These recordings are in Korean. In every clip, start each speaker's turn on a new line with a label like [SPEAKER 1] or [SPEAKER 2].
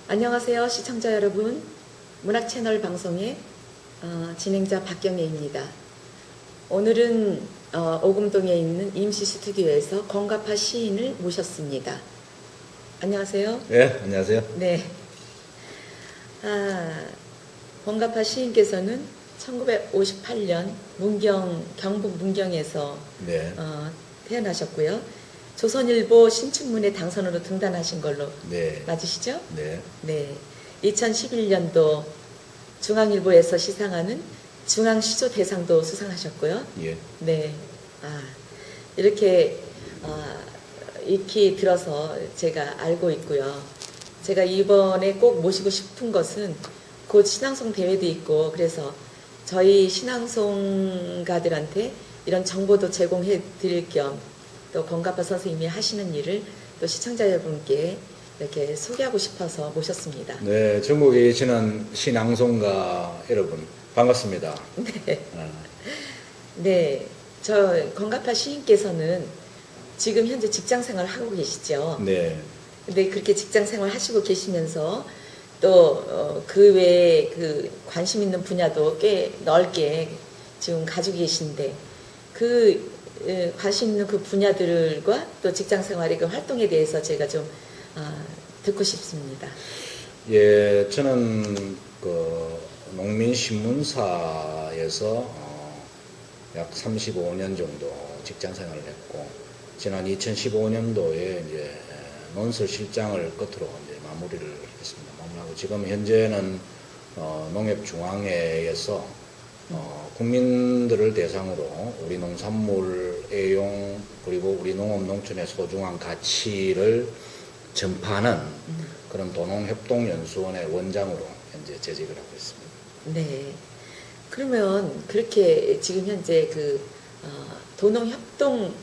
[SPEAKER 1] 안녕하세요, 시청자 여러분. 문학채널 방송의 진행자 박경애입니다. 오늘은 오금동에 있는 임시 스튜디오에서 권갑하 시인을 모셨습니다. 안녕하세요.
[SPEAKER 2] 네, 안녕하세요.
[SPEAKER 1] 네. 권갑하 시인께서는 1958년 경북 문경에서
[SPEAKER 2] 네,
[SPEAKER 1] 태어나셨고요. 조선일보 신춘문예 당선으로 등단하신 걸로
[SPEAKER 2] 네,
[SPEAKER 1] 맞으시죠?
[SPEAKER 2] 네,
[SPEAKER 1] 네. 2011년도 중앙일보에서 시상하는 중앙시조 대상도 수상하셨고요.
[SPEAKER 2] 예,
[SPEAKER 1] 네. 이렇게 익히 들어서 제가 알고 있고요. 제가 이번에 꼭 모시고 싶은 것은 곧 신앙송 대회도 있고, 그래서 저희 신앙송가들한테 이런 정보도 제공해 드릴 겸 또 권갑하 선생님이 하시는 일을 또 시청자 여러분께 이렇게 소개하고 싶어서 모셨습니다.
[SPEAKER 2] 네, 전국에 계시는 신앙송가 여러분 반갑습니다.
[SPEAKER 1] 네. 네. 저 권갑하 시인께서는 지금 현재 직장 생활을 하고 계시죠.
[SPEAKER 2] 네,
[SPEAKER 1] 근데 그렇게 직장 생활 하시고 계시면서 또 그 외에 그 관심 있는 분야도 꽤 넓게 지금 가지고 계신데 그 관심 있는 그 분야들과 또 직장 생활의 그 활동에 대해서 제가 좀 듣고 싶습니다.
[SPEAKER 2] 예, 저는 그 농민신문사에서 약 35년 정도 직장 생활을 했고, 지난 2015년도에 이제 논설실장을 끝으로 이제 마무리를 했습니다. 마무리하고 지금 현재는 농협중앙회에서 국민들을 대상으로 우리 농산물 애용 그리고 우리 농업 농촌의 소중한 가치를 전파하는 그런 도농협동연수원의 원장으로 현재 재직을 하고 있습니다.
[SPEAKER 1] 네. 그러면 그렇게 지금 현재 그 도농협동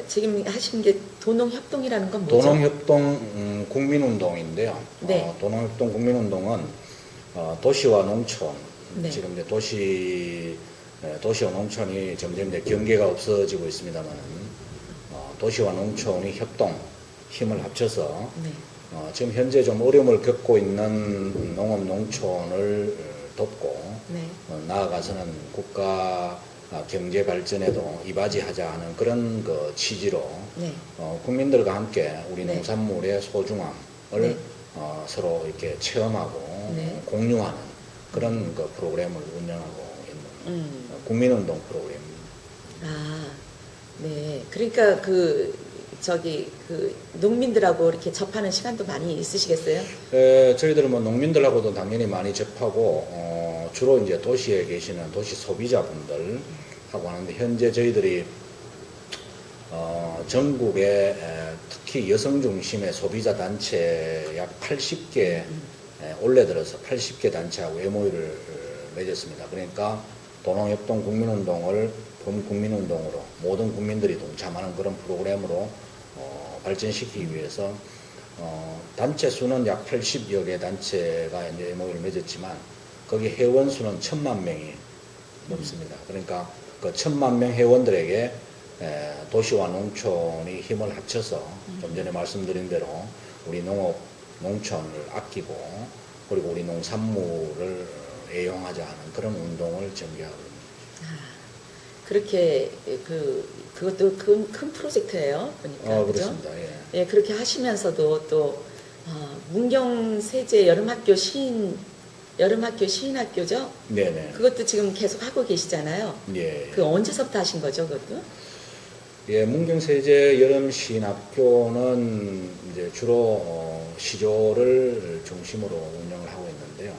[SPEAKER 1] 지금 하시는 게 도농협동이라는 건 뭐죠?
[SPEAKER 2] 도농협동 국민운동인데요.
[SPEAKER 1] 네.
[SPEAKER 2] 도농협동 국민운동은 도시와 농촌,
[SPEAKER 1] 네.
[SPEAKER 2] 지금 이제 도시와 농촌이 점점 이제 경계가 없어지고 있습니다만은 도시와 농촌이 협동 힘을 합쳐서
[SPEAKER 1] 네.
[SPEAKER 2] 지금 현재 좀 어려움을 겪고 있는 농업 농촌을 돕고
[SPEAKER 1] 네.
[SPEAKER 2] 나아가서는 국가 경제 발전에도 이바지하자 하는 그런 그 취지로
[SPEAKER 1] 네.
[SPEAKER 2] 국민들과 함께 우리
[SPEAKER 1] 네.
[SPEAKER 2] 농산물의 소중함을
[SPEAKER 1] 네.
[SPEAKER 2] 서로 이렇게 체험하고
[SPEAKER 1] 네.
[SPEAKER 2] 공유하는 그런 그 프로그램을 운영하고 있는 국민운동 프로그램입니다.
[SPEAKER 1] 네. 그러니까 그 농민들하고 이렇게 접하는 시간도 많이 있으시겠어요?
[SPEAKER 2] 저희들은 뭐 농민들하고도 당연히 많이 접하고 주로 이제 도시에 계시는 도시 소비자분들 하고 하는데, 현재 저희들이 전국에 특히 여성 중심의 소비자 단체 약 80개 올해 들어서 80개 단체하고 MOU를 맺었습니다. 그러니까 도농협동 국민운동을 범국민운동으로 모든 국민들이 동참하는 그런 프로그램으로 발전시키기 위해서 단체 수는 약 80여 개 단체가 이제 MOU를 맺었지만 거기 회원 수는 1,000만 명이 넘습니다. 그러니까 그 1,000만 명 회원들에게 도시와 농촌이 힘을 합쳐서 좀 전에 말씀드린 대로 우리 농촌을 아끼고 그리고 우리 농산물을 애용하자 하는 그런 운동을 전개하고 있습니다.
[SPEAKER 1] 그렇게 그것도 큰 프로젝트예요. 보니까. 그죠?
[SPEAKER 2] 그렇습니다. 예.
[SPEAKER 1] 예, 그렇게 하시면서도 또 문경세제 여름학교 시인학교죠?
[SPEAKER 2] 네네.
[SPEAKER 1] 그것도 지금 계속 하고 계시잖아요.
[SPEAKER 2] 예.
[SPEAKER 1] 그 언제서부터 하신 거죠, 그것도?
[SPEAKER 2] 예, 문경세제 여름시인학교는 이제 주로 시조를 중심으로 운영을 하고 있는데요.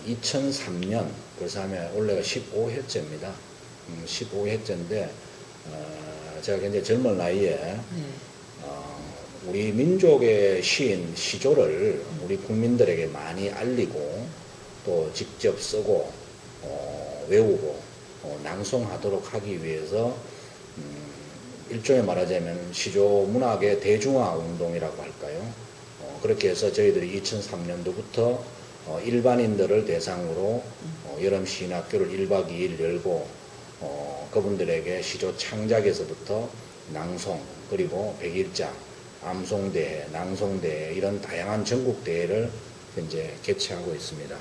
[SPEAKER 2] 2003년, 벌써 하면 올해가 15회째입니다. 15회째인데 제가 굉장히 젊은 나이에
[SPEAKER 1] 네.
[SPEAKER 2] 우리 민족의 시인, 시조를 우리 국민들에게 많이 알리고 또 직접 쓰고 외우고 낭송하도록 하기 위해서 일종의 말하자면 시조 문학의 대중화 운동이라고 할까요? 그렇게 해서 저희들이 2003년도부터 일반인들을 대상으로 여름 시인학교를 1박 2일 열고 그분들에게 시조 창작에서부터 낭송 그리고 백일장 암송대회, 낭송대회 이런 다양한 전국 대회를 현재 개최하고 있습니다.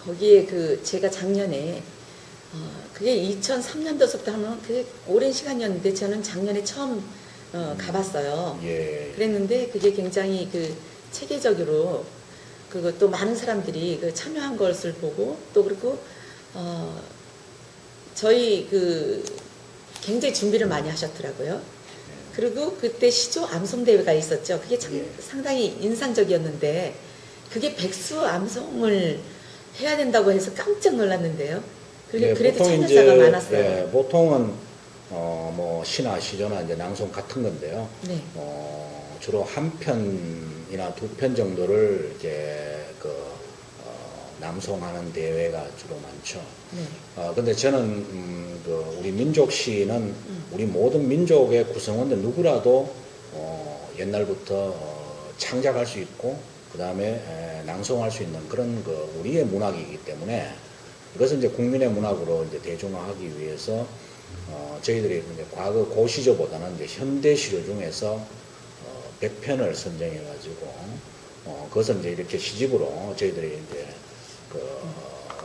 [SPEAKER 1] 거기에 제가 작년에 그게 2003년도서부터 하면 그게 오랜 시간이었는데 저는 작년에 처음 가봤어요.
[SPEAKER 2] 예.
[SPEAKER 1] 그랬는데 그게 굉장히 체계적으로 그리고 또 많은 사람들이 참여한 것을 보고 또 그리고 저희 굉장히 준비를 많이 하셨더라고요. 그리고 그때 시조 암송 대회가 있었죠. 그게
[SPEAKER 2] 예.
[SPEAKER 1] 상당히 인상적이었는데 그게 백수 암송을 해야 된다고 해서 깜짝 놀랐는데요.
[SPEAKER 2] 예,
[SPEAKER 1] 그래도
[SPEAKER 2] 보통
[SPEAKER 1] 참여자가
[SPEAKER 2] 이제,
[SPEAKER 1] 많았어요.
[SPEAKER 2] 예, 보통은 뭐 시나 시조나 이제 낭송 같은 건데요.
[SPEAKER 1] 네.
[SPEAKER 2] 주로 한 편이나 두 편 정도를 이제 낭송하는 대회가 주로 많죠.
[SPEAKER 1] 네.
[SPEAKER 2] 근데 저는 우리 민족시는 우리 모든 민족의 구성원들 누구라도 옛날부터 창작할 수 있고 그 다음에 낭송할 수 있는 그런 우리의 문학이기 때문에 이것은 이제 국민의 문학으로 이제 대중화하기 위해서 저희들이 이제 과거 고시조보다는 이제 현대 시조 중에서 100편을 선정해 가지고 그것은 이제 이렇게 시집으로 저희들이 이제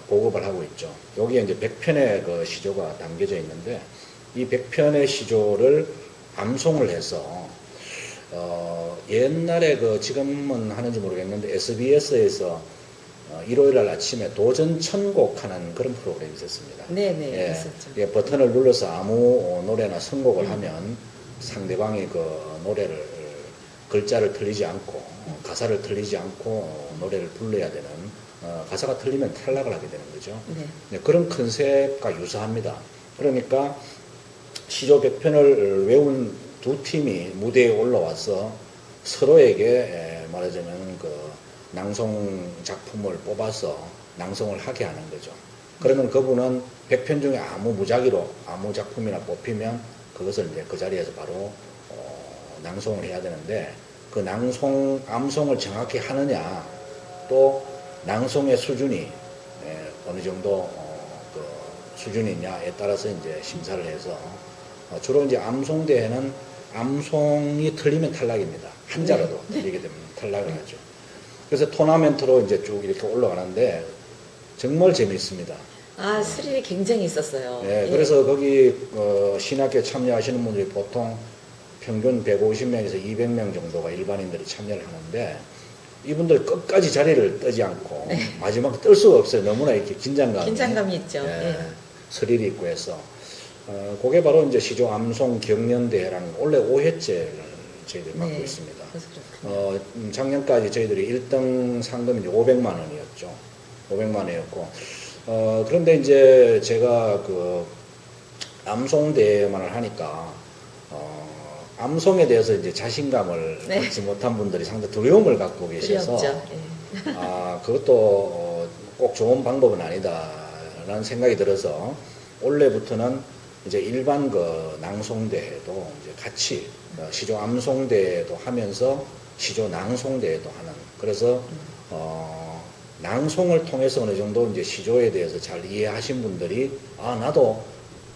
[SPEAKER 2] 보급을 하고 있죠. 여기에 이제 100편의 시조가 담겨져 있는데 이 100편의 시조를 암송을 해서 옛날에 지금은 하는지 모르겠는데 SBS에서 일요일 날 아침에 도전 천곡 하는 그런 프로그램이 있었습니다.
[SPEAKER 1] 네네.
[SPEAKER 2] 예,
[SPEAKER 1] 있었죠.
[SPEAKER 2] 예, 버튼을 눌러서 아무 노래나 선곡을 하면 상대방이 노래를 글자를 틀리지 않고 가사를 틀리지 않고 노래를 불러야 되는 가사가 틀리면 탈락을 하게 되는 거죠.
[SPEAKER 1] 네.
[SPEAKER 2] 네, 그런 컨셉과 유사합니다. 그러니까 시조 100편을 외운 두 팀이 무대에 올라와서 서로에게 말하자면 낭송 작품을 뽑아서 낭송을 하게 하는 거죠. 그러면 그분은 100편 중에 무작위로 아무 작품이나 뽑히면 그것을 이제 그 자리에서 바로 낭송을 해야 되는데 그 암송을 정확히 하느냐 또 낭송의 수준이 어느 정도 수준이냐에 따라서 이제 심사를 해서 주로 이제 암송 대회는 암송이 틀리면 탈락입니다. 한자라도 틀리게 되면 탈락을 하죠. 그래서 토너먼트로 이제 쭉 이렇게 올라가는데 정말 재미있습니다.
[SPEAKER 1] 스릴이 굉장히 있었어요.
[SPEAKER 2] 네,
[SPEAKER 1] 예.
[SPEAKER 2] 그래서 거기 신학교 참여하시는 분들이 보통 평균 150명에서 200명 정도가 일반인들이 참여를 하는데 이분들 끝까지 자리를 뜨지 않고 마지막 뜰 수가 없어요. 너무나 이렇게 긴장감이
[SPEAKER 1] 있죠.
[SPEAKER 2] 예,
[SPEAKER 1] 예.
[SPEAKER 2] 스릴이 있고 해서 그게 바로 이제 시조 암송 경연대회라는 원래 5회째를 저희들이 맡고
[SPEAKER 1] 네,
[SPEAKER 2] 있습니다.
[SPEAKER 1] 그래서 그렇군요.
[SPEAKER 2] 작년까지 저희들이 1등 상금이 이제 500만 원이었죠. 500만 원이었고 그런데 이제 제가 암송대회만을 하니까 암송에 대해서 이제 자신감을
[SPEAKER 1] 네.
[SPEAKER 2] 갖지 못한 분들이 상당히 두려움을 갖고 계셔서
[SPEAKER 1] 두렵죠. 예.
[SPEAKER 2] 그것도 꼭 좋은 방법은 아니다라는 생각이 들어서 올해부터는 이제 일반 낭송대회도 이제 같이 시조 암송대회도 하면서 시조 낭송대회도 하는 그래서 낭송을 통해서 어느 정도 이제 시조에 대해서 잘 이해하신 분들이 나도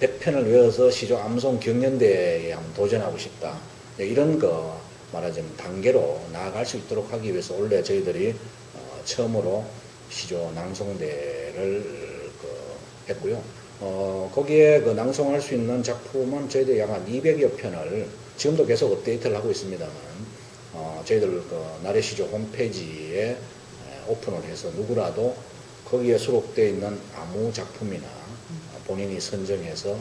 [SPEAKER 2] 100편을 외워서 시조 암송 경연대회에 한번 도전하고 싶다. 이런 말하자면 단계로 나아갈 수 있도록 하기 위해서 원래 저희들이 처음으로 시조 낭송대회를 했고요. 거기에 낭송할 수 있는 작품은 저희들이 약 한 200여 편을 지금도 계속 업데이트를 하고 있습니다만 저희들 나래시조 홈페이지에 오픈을 해서 누구라도 거기에 수록되어 있는 아무 작품이나 본인이 선정해서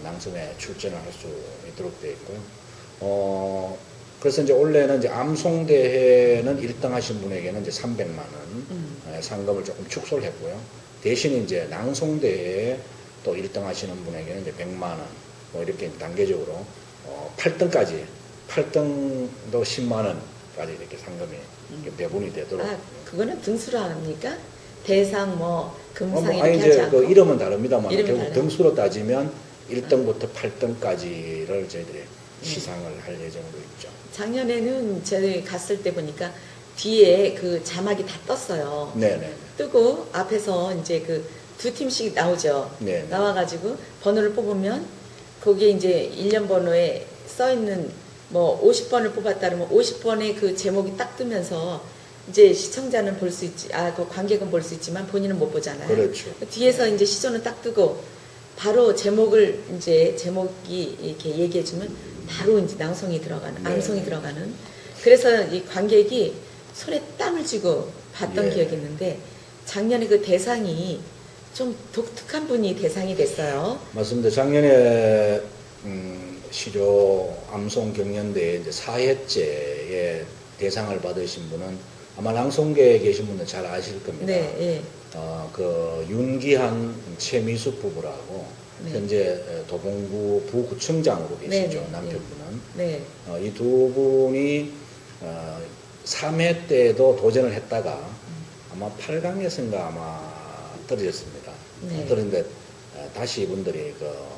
[SPEAKER 2] 낭송에 출전을 할 수 있도록 되어 있고요. 그래서 이제 올해는 이제 암송대회는 1등 하신 분에게는 이제 300만 원 상금을 조금 축소를 했고요. 대신 이제 낭송대회에 또 1등 하시는 분에게는 이제 100만 원, 뭐 이렇게 단계적으로 8등까지, 8등도 10만 원까지 이렇게 상금이 이렇게 배분이 되도록.
[SPEAKER 1] 그거는 등수로 합니까? 대상, 금상 이렇게
[SPEAKER 2] 아니
[SPEAKER 1] 하지
[SPEAKER 2] 이제
[SPEAKER 1] 않고?
[SPEAKER 2] 이름은 다릅니다만
[SPEAKER 1] 이름은
[SPEAKER 2] 결국
[SPEAKER 1] 달라요?
[SPEAKER 2] 등수로 따지면 1등부터 8등까지를 저희들이 시상을 할 예정으로 있죠.
[SPEAKER 1] 작년에는 저희 갔을 때 보니까 뒤에 자막이 다 떴어요.
[SPEAKER 2] 네네.
[SPEAKER 1] 뜨고 앞에서 이제 두 팀씩 나오죠.
[SPEAKER 2] 네.
[SPEAKER 1] 나와가지고 번호를 뽑으면 거기에 이제 일련 번호에 써 있는 뭐 50번을 뽑았다 그러면 50번의 그 제목이 딱 뜨면서 이제 시청자는 볼 수 있지, 그 관객은 볼 수 있지만 본인은 못 보잖아요.
[SPEAKER 2] 그렇죠.
[SPEAKER 1] 뒤에서 이제 시조는 딱 뜨고 바로 제목을 이제 제목이 이렇게 얘기해주면 바로 이제 낭송이 들어가는,
[SPEAKER 2] 네.
[SPEAKER 1] 암송이 들어가는. 그래서 이 관객이 손에 땀을 쥐고 봤던
[SPEAKER 2] 예.
[SPEAKER 1] 기억이 있는데 작년에 그 대상이 좀 독특한 분이 대상이 됐어요.
[SPEAKER 2] 맞습니다. 작년에 시조 암송 경연대회 이제 4회째에 대상을 받으신 분은 아마 낭송계에 계신 분은 잘 아실 겁니다.
[SPEAKER 1] 네, 예.
[SPEAKER 2] 그 윤기한 최미숙 부부라고
[SPEAKER 1] 네.
[SPEAKER 2] 현재 도봉구 부구청장으로 계시죠.
[SPEAKER 1] 네, 네,
[SPEAKER 2] 남편분은.
[SPEAKER 1] 네.
[SPEAKER 2] 이 두 분이 3회 때도 도전을 했다가 아마 8강에서인가 아마 떨어졌습니다.
[SPEAKER 1] 네.
[SPEAKER 2] 떨어졌는데 다시 이분들이 그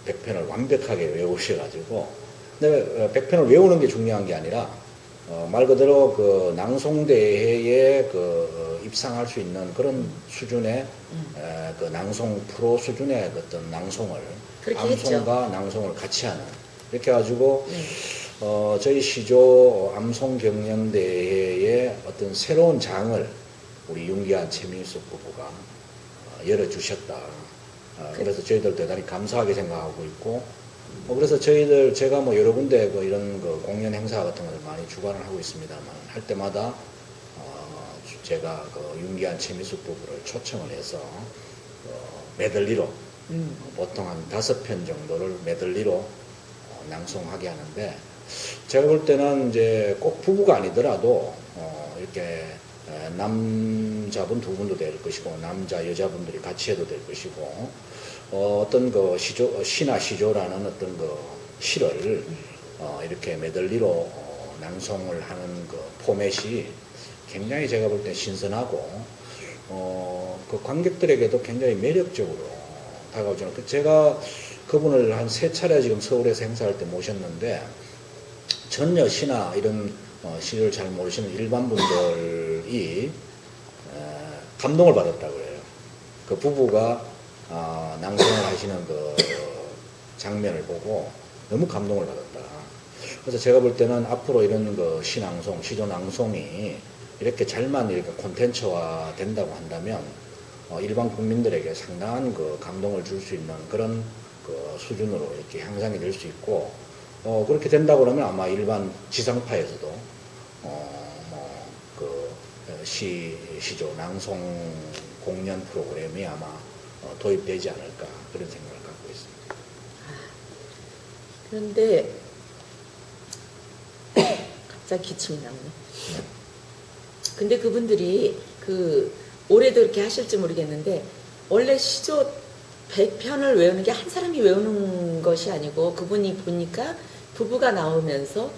[SPEAKER 2] 100편을 완벽하게 외우셔가지고, 근데 100편을 외우는 게 중요한 게 아니라 말 그대로 그 낭송대회에 그 입상할 수 있는 그런 수준의 그 낭송 프로 수준의 어떤 낭송을
[SPEAKER 1] 그렇게
[SPEAKER 2] 암송과 낭송을 같이 하는 이렇게 해가지고
[SPEAKER 1] 네.
[SPEAKER 2] 저희 시조 암송 경연대회에 어떤 새로운 장을 우리 윤기한 최민숙 부부가 열어주셨다. 그래서 저희들 대단히 감사하게 생각하고 있고, 그래서 제가 뭐 여러 군데 이런 그 공연 행사 같은 것을 많이 주관을 하고 있습니다만, 할 때마다 제가 그 윤기한 최민숙 부부를 초청을 해서 메들리로 보통 한 5편 정도를 메들리로 낭송하게 하는데, 제가 볼 때는 이제 꼭 부부가 아니더라도 이렇게 남자분 두 분도 될 것이고 남자 여자분들이 같이 해도 될 것이고 어떤 그 시나 시조라는 어떤 그 시를 이렇게 메들리로 낭송을 하는 그 포맷이 굉장히 제가 볼 때 신선하고 그 관객들에게도 굉장히 매력적으로 다가오죠. 제가 그분을 한 3차례 지금 서울에서 행사할 때 모셨는데 전혀 시나 이런 시를 잘 모르시는 일반 분들이 감동을 받았다고 해요. 그 부부가 낭송을 하시는 그 장면을 보고 너무 감동을 받았다. 그래서 제가 볼 때는 앞으로 이런 그 시낭송, 시조 낭송이 이렇게 잘만 이렇게 콘텐츠화 된다고 한다면 일반 국민들에게 상당한 그 감동을 줄 수 있는 그런 그 수준으로 이렇게 향상이 될 수 있고, 그렇게 된다고 그러면 아마 일반 지상파에서도 시조 낭송 공연 프로그램이 아마 도입되지 않을까 그런 생각을 갖고 있습니다.
[SPEAKER 1] 그런데 갑자기 기침이 나오네. 근데 그분들이 올해도 이렇게 하실지 모르겠는데 원래 시조 100편을 외우는 게 한 사람이 외우는 것이 아니고 그분이 보니까 부부가 나오면서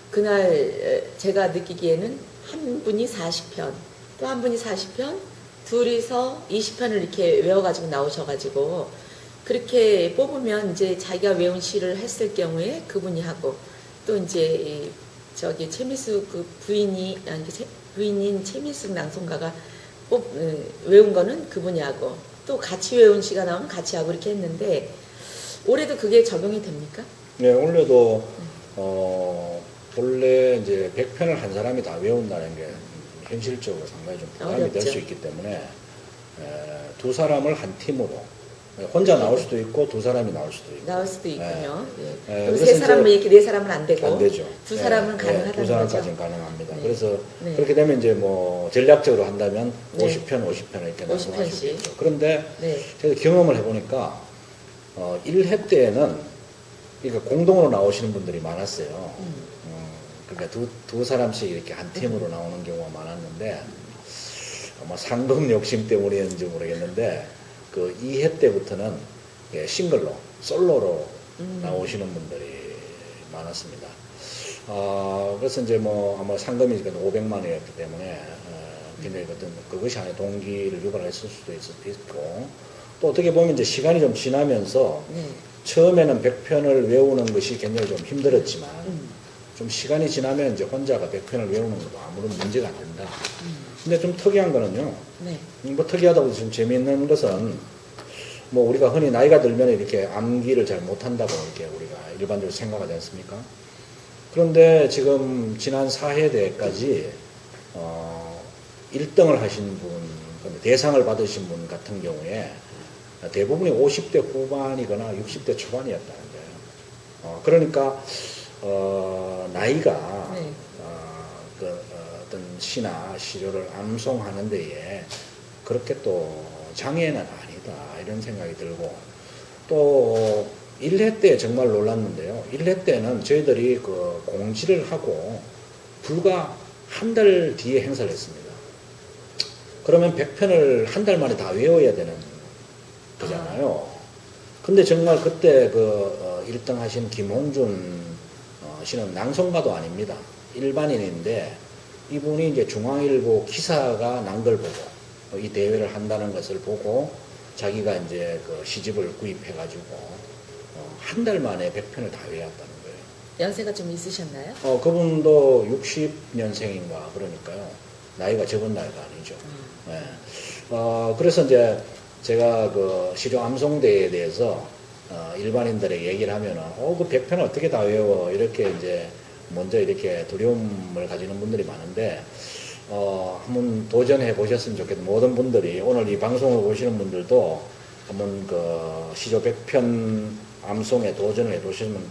[SPEAKER 1] 그날 제가 느끼기에는 한 분이 40편, 또 한 분이 40편, 둘이서 20편을 이렇게 외워가지고 나오셔가지고 그렇게 뽑으면 이제 자기가 외운 시를 했을 경우에 그분이 하고 또 이제 최미숙 그 부인인 최미숙 낭송가가 외운 거는 그분이 하고 또 같이 외운 시가 나오면 같이 하고 이렇게 했는데 올해도 그게 적용이 됩니까?
[SPEAKER 2] 네, 올해도 본래 이제 100편을 한 사람이 다 외운다는 게 현실적으로 상당히 좀 부담이 될 수 있기 때문에 두 사람을 한 팀으로 혼자 나올 수도 있고 두 사람이 나올 수도 있고
[SPEAKER 1] 나올 수도 있군요.
[SPEAKER 2] 네.
[SPEAKER 1] 그럼 세 사람은 이렇게 네 사람은 안 되고
[SPEAKER 2] 안 되죠.
[SPEAKER 1] 두 사람은
[SPEAKER 2] 네,
[SPEAKER 1] 가능하다는
[SPEAKER 2] 두 사람까지는
[SPEAKER 1] 거죠.
[SPEAKER 2] 가능합니다.
[SPEAKER 1] 네.
[SPEAKER 2] 그래서
[SPEAKER 1] 네.
[SPEAKER 2] 그렇게 되면 이제 뭐 전략적으로 한다면
[SPEAKER 1] 네.
[SPEAKER 2] 50편 이렇게 나눠갈 수
[SPEAKER 1] 50편씩.
[SPEAKER 2] 있죠. 그런데
[SPEAKER 1] 네.
[SPEAKER 2] 제가 경험을 해보니까 1회 때는 그러니까 공동으로 나오시는 분들이 많았어요. 그러니까 두 사람씩 이렇게 한 팀으로 나오는 경우가 많았는데 아마 상금 욕심 때문이었는지 모르겠는데 그 2회 때부터는 싱글로 솔로로 나오시는 분들이 많았습니다. 그래서 이제 뭐 아마 상금이 500만 원이었기 때문에 굉장히 그것이 안에 동기를 유발했을 수도 있고, 또 어떻게 보면 이제 시간이 좀 지나면서
[SPEAKER 1] 네.
[SPEAKER 2] 처음에는 100편을 외우는 것이 굉장히 좀 힘들었지만 좀 시간이 지나면 이제 혼자가 100편을 외우는 것도 아무런 문제가 안 된다. 근데 좀 특이한 거는요.
[SPEAKER 1] 네.
[SPEAKER 2] 뭐 특이하다고 좀 재미있는 것은 뭐 우리가 흔히 나이가 들면 이렇게 암기를 잘 못한다고 이렇게 우리가 일반적으로 생각하지 않습니까? 그런데 지금 지난 사회대까지 1등을 하신 분, 대상을 받으신 분 같은 경우에 대부분이 50대 후반이거나 60대 초반이었다는 거예요. 그러니까 나이가
[SPEAKER 1] 네.
[SPEAKER 2] 어떤 시나 시조를 암송하는 데에 그렇게 또 장애는 아니다 이런 생각이 들고, 또 1회 때 정말 놀랐는데요. 1회 때는 저희들이 그 공지를 하고 불과 한 달 뒤에 행사를 했습니다. 그러면 100편을 한 달 만에 다 외워야 되는 거잖아요. 근데 정말 그때 1등 하신 김홍준 씨는 낭송가도 아닙니다. 일반인인데 이분이 이제 중앙일보 기사가 난 걸 보고 이 대회를 한다는 것을 보고 자기가 이제 그 시집을 구입해가지고 한 달 만에 100편을 다 외웠다는 거예요.
[SPEAKER 1] 연세가 좀 있으셨나요?
[SPEAKER 2] 그분도 60년생인가 그러니까요. 나이가 적은 나이가 아니죠. 네. 그래서 이제 제가 그 시조 암송대에 대해서 일반인들에게 얘기를 하면은 그 100편 어떻게 다 외워 이렇게 이제 먼저 이렇게 두려움을 가지는 분들이 많은데 한번 도전해 보셨으면 좋겠다. 모든 분들이 오늘 이 방송을 보시는 분들도 한번 그 시조 100편 암송에 도전을 해 보시면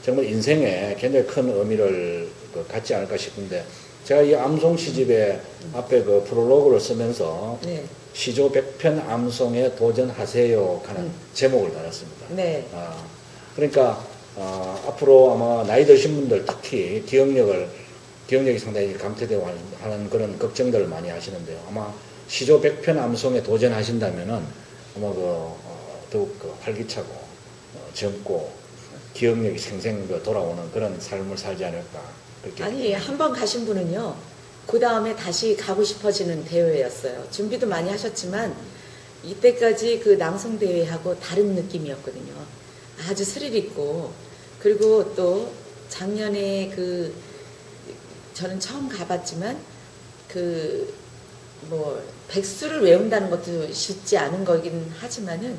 [SPEAKER 2] 정말 인생에 굉장히 큰 의미를 갖지 않을까 싶은데, 제가 이 암송 시집에 앞에 그 프롤로그를 쓰면서
[SPEAKER 1] 네.
[SPEAKER 2] 시조 100편 암송에 도전하세요 하는 제목을 달았습니다.
[SPEAKER 1] 네.
[SPEAKER 2] 그러니까 앞으로 아마 나이 드신 분들 특히 기억력이 상당히 감퇴되고 하는 그런 걱정들을 많이 하시는데요. 아마 시조 100편 암송에 도전하신다면은 아마 더욱 활기차고 젊고 기억력이 생생 돌아오는 그런 삶을 살지 않을까 그렇게.
[SPEAKER 1] 아니, 한 번 가신 분은요, 그 다음에 다시 가고 싶어지는 대회였어요. 준비도 많이 하셨지만 이때까지 그 낭송대회하고 다른 느낌이었거든요. 아주 스릴 있고, 그리고 또 작년에 저는 처음 가봤지만 백수를 외운다는 것도 쉽지 않은 거긴 하지만은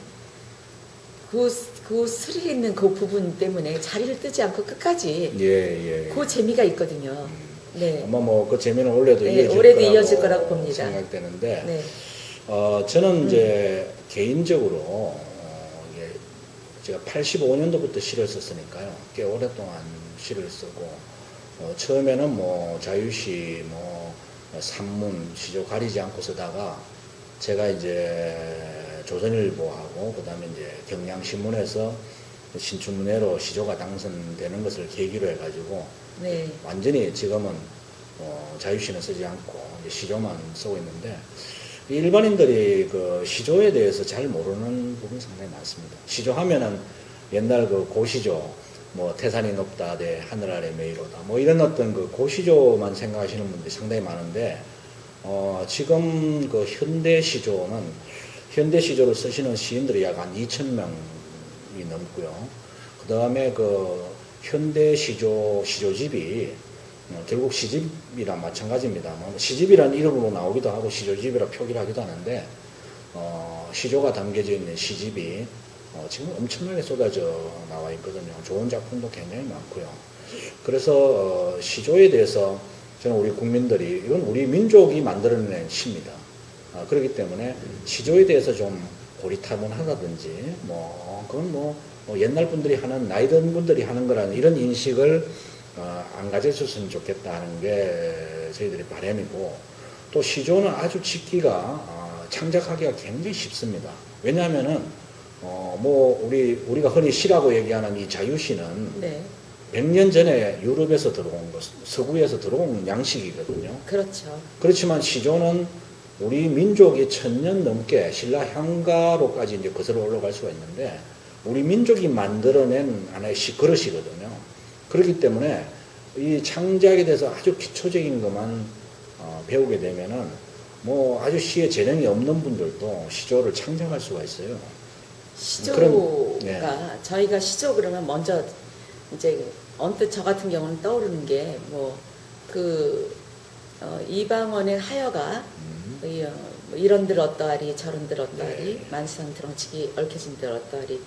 [SPEAKER 1] 그 스릴 있는 그 부분 때문에 자리를 뜨지 않고 끝까지
[SPEAKER 2] 예.
[SPEAKER 1] 그 재미가 있거든요. 네.
[SPEAKER 2] 아마 그 재미는 올해도
[SPEAKER 1] 네,
[SPEAKER 2] 이어질
[SPEAKER 1] 올해도
[SPEAKER 2] 거라고
[SPEAKER 1] 이어질 거라고 봅니다.
[SPEAKER 2] 생각되는데,
[SPEAKER 1] 네.
[SPEAKER 2] 저는 이제 개인적으로 이게 제가 85년도부터 시를 썼으니까요. 꽤 오랫동안 시를 쓰고, 처음에는 뭐 자유시, 산문, 시조 가리지 않고 쓰다가 제가 이제 조선일보하고 그다음에 이제 경향신문에서 신춘문예로 시조가 당선되는 것을 계기로 해가지고
[SPEAKER 1] 네.
[SPEAKER 2] 완전히 지금은 자유시는 쓰지 않고 이제 시조만 쓰고 있는데, 일반인들이 그 시조에 대해서 잘 모르는 부분이 상당히 많습니다. 시조하면은 옛날 그 고시조, 태산이 높다 대 하늘 아래 메이로다, 이런 어떤 그 고시조만 생각하시는 분들이 상당히 많은데, 지금 그 현대 시조를 쓰시는 시인들이 약 한 2,000명이 넘고요. 그 다음에 그 현대 시조집이 결국 시집이랑 마찬가지입니다. 시집이란 이름으로 나오기도 하고 시조집이라 표기를 하기도 하는데, 시조가 담겨져 있는 시집이 지금 엄청나게 쏟아져 나와 있거든요. 좋은 작품도 굉장히 많고요. 그래서 시조에 대해서 저는 우리 국민들이, 이건 우리 민족이 만들어낸 시입니다. 그렇기 때문에 시조에 대해서 좀 고리타분하다든지 그건 옛날 분들이 하는, 나이 든 분들이 하는 거라는 이런 인식을 안 가져줬으면 좋겠다는 게 저희들의 바람이고, 또 시조는 아주 짓기가 창작하기가 굉장히 쉽습니다. 왜냐하면은 우리가 흔히 시라고 얘기하는 이 자유시는
[SPEAKER 1] 네.
[SPEAKER 2] 100년 전에 유럽에서 들어온 것, 서구에서 들어온 양식이거든요.
[SPEAKER 1] 그렇죠.
[SPEAKER 2] 그렇지만 시조는 우리 민족이 1000년 넘게 신라 향가로까지 이제 거슬러 올라갈 수가 있는데, 우리 민족이 만들어낸 하나의 그릇이거든요. 그렇기 때문에 이 창작에 대해서 아주 기초적인 것만 배우게 되면은 아주 시에 재능이 없는 분들도 시조를 창작할 수가 있어요.
[SPEAKER 1] 시조가 저희가 시조 그러면 먼저 이제 언뜻 저 같은 경우는 떠오르는 게 이방원의 하여가 이런들 어떠하리 저런들 어떠하리,
[SPEAKER 2] 네.
[SPEAKER 1] 만상 드렁치기 얽혀진들 어떠하리,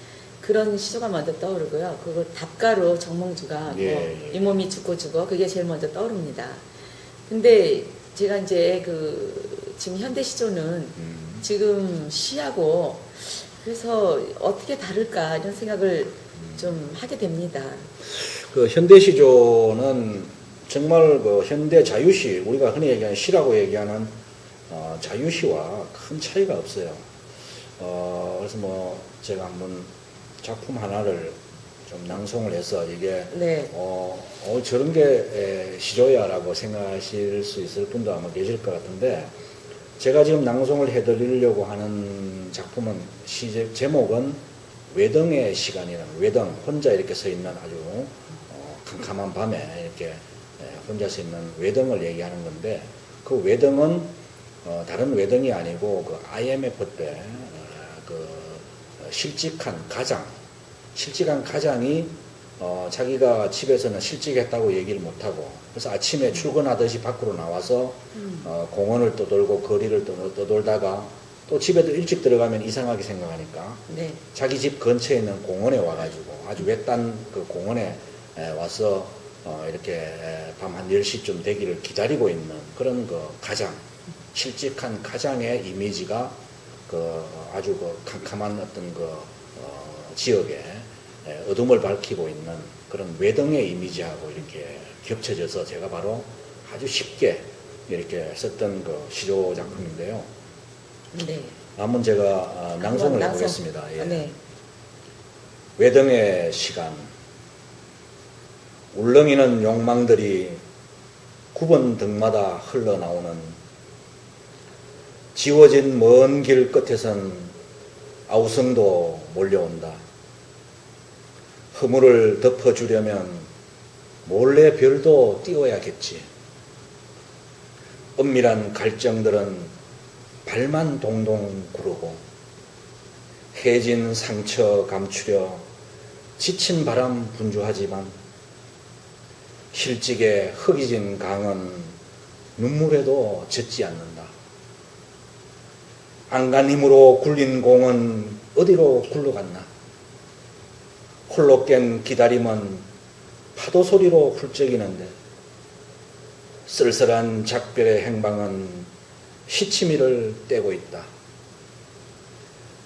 [SPEAKER 1] 그런 시조가 먼저 떠오르고요. 그거 답가로 정몽주가
[SPEAKER 2] 예,
[SPEAKER 1] 뭐
[SPEAKER 2] 예.
[SPEAKER 1] 이 몸이 죽고 죽어 그게 제일 먼저 떠오릅니다. 근데 제가 이제 그 지금 현대 시조는 지금 시하고 그래서 어떻게 다를까 이런 생각을 좀 하게 됩니다.
[SPEAKER 2] 그 현대 시조는 정말 그 현대 자유시, 우리가 흔히 얘기하는 시라고 얘기하는 자유시와 큰 차이가 없어요. 그래서 뭐 제가 한번 작품 하나를 좀 낭송을 해서 이게
[SPEAKER 1] 네.
[SPEAKER 2] 저런 게 시조야라고 생각하실 수 있을 분도 아마 계실 것 같은데, 제가 지금 낭송을 해드리려고 하는 작품은 제목은 외등의 시간이라는, 외등, 혼자 이렇게 서 있는 아주 캄캄한 밤에 이렇게 혼자 서 있는 외등을 얘기하는 건데, 그 외등은 다른 외등이 아니고 그 IMF 때 그 실직한 가장이 자기가 집에서는 실직했다고 얘기를 못하고, 그래서 아침에 출근하듯이 밖으로 나와서 공원을 떠돌고 거리를 떠돌다가 또 집에도 일찍 들어가면 이상하게 생각하니까
[SPEAKER 1] 네.
[SPEAKER 2] 자기 집 근처에 있는 공원에 와가지고 아주 외딴 그 공원에 와서 이렇게 밤 한 10시쯤 되기를 기다리고 있는 그런 그 실직한 가장의 이미지가 그 아주 그 캄캄한 어떤 그 지역에 어둠을 밝히고 있는 그런 외등의 이미지하고 이렇게 겹쳐져서 제가 바로 아주 쉽게 이렇게 썼던 그 시조 작품인데요.
[SPEAKER 1] 네.
[SPEAKER 2] 한번 제가 낭송을
[SPEAKER 1] 낭송.
[SPEAKER 2] 해보겠습니다. 예.
[SPEAKER 1] 네.
[SPEAKER 2] 외등의 시간. 울렁이는 욕망들이 9번 등마다 흘러나오는 지워진 먼 길 끝에선 아우성도 몰려온다. 허물을 덮어주려면 몰래 별도 띄워야겠지. 은밀한 갈정들은 발만 동동 구르고 해진 상처 감추려 지친 바람 분주하지만 실직에 흑이진 강은 눈물에도 젖지 않는다. 안간 힘으로 굴린 공은 어디로 굴러갔나? 홀로 깬 기다림은 파도 소리로 훌쩍이는데 쓸쓸한 작별의 행방은 시치미를 떼고 있다.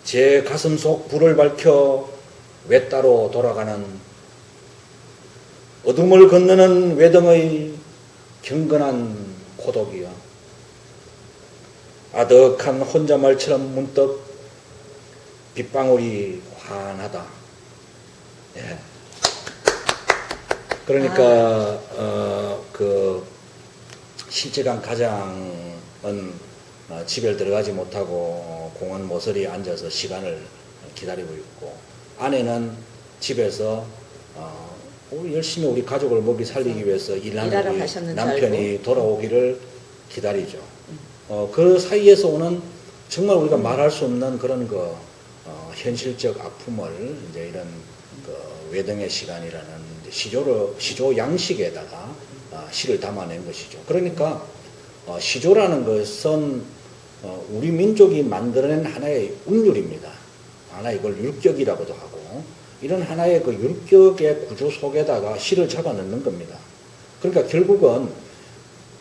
[SPEAKER 2] 제 가슴 속 불을 밝혀 외따로 돌아가는 어둠을 건너는 외등의 경건한 고독이여. 아득한 혼잣말처럼 문득 빗방울이 환하다. 예. 그러니까 그 실직한 가장은 집에 들어가지 못하고 공원 모서리에 앉아서 시간을 기다리고 있고, 아내는 집에서 열심히 우리 가족을 먹이 살리기 위해서 일하는
[SPEAKER 1] 일하러
[SPEAKER 2] 우리
[SPEAKER 1] 가셨는 줄
[SPEAKER 2] 남편이 돌아오기를 기다리죠. 그 사이에서 오는 정말 우리가 말할 수 없는 그런 그 현실적 아픔을 이제 이런 그 외등의 시간이라는 시조 양식에다가 시를 담아낸 것이죠. 그러니까 시조라는 것은 우리 민족이 만들어낸 하나의 운율입니다. 하나의 이걸 율격이라고도 하고, 이런 하나의 그 율격의 구조 속에다가 시를 잡아넣는 겁니다. 그러니까 결국은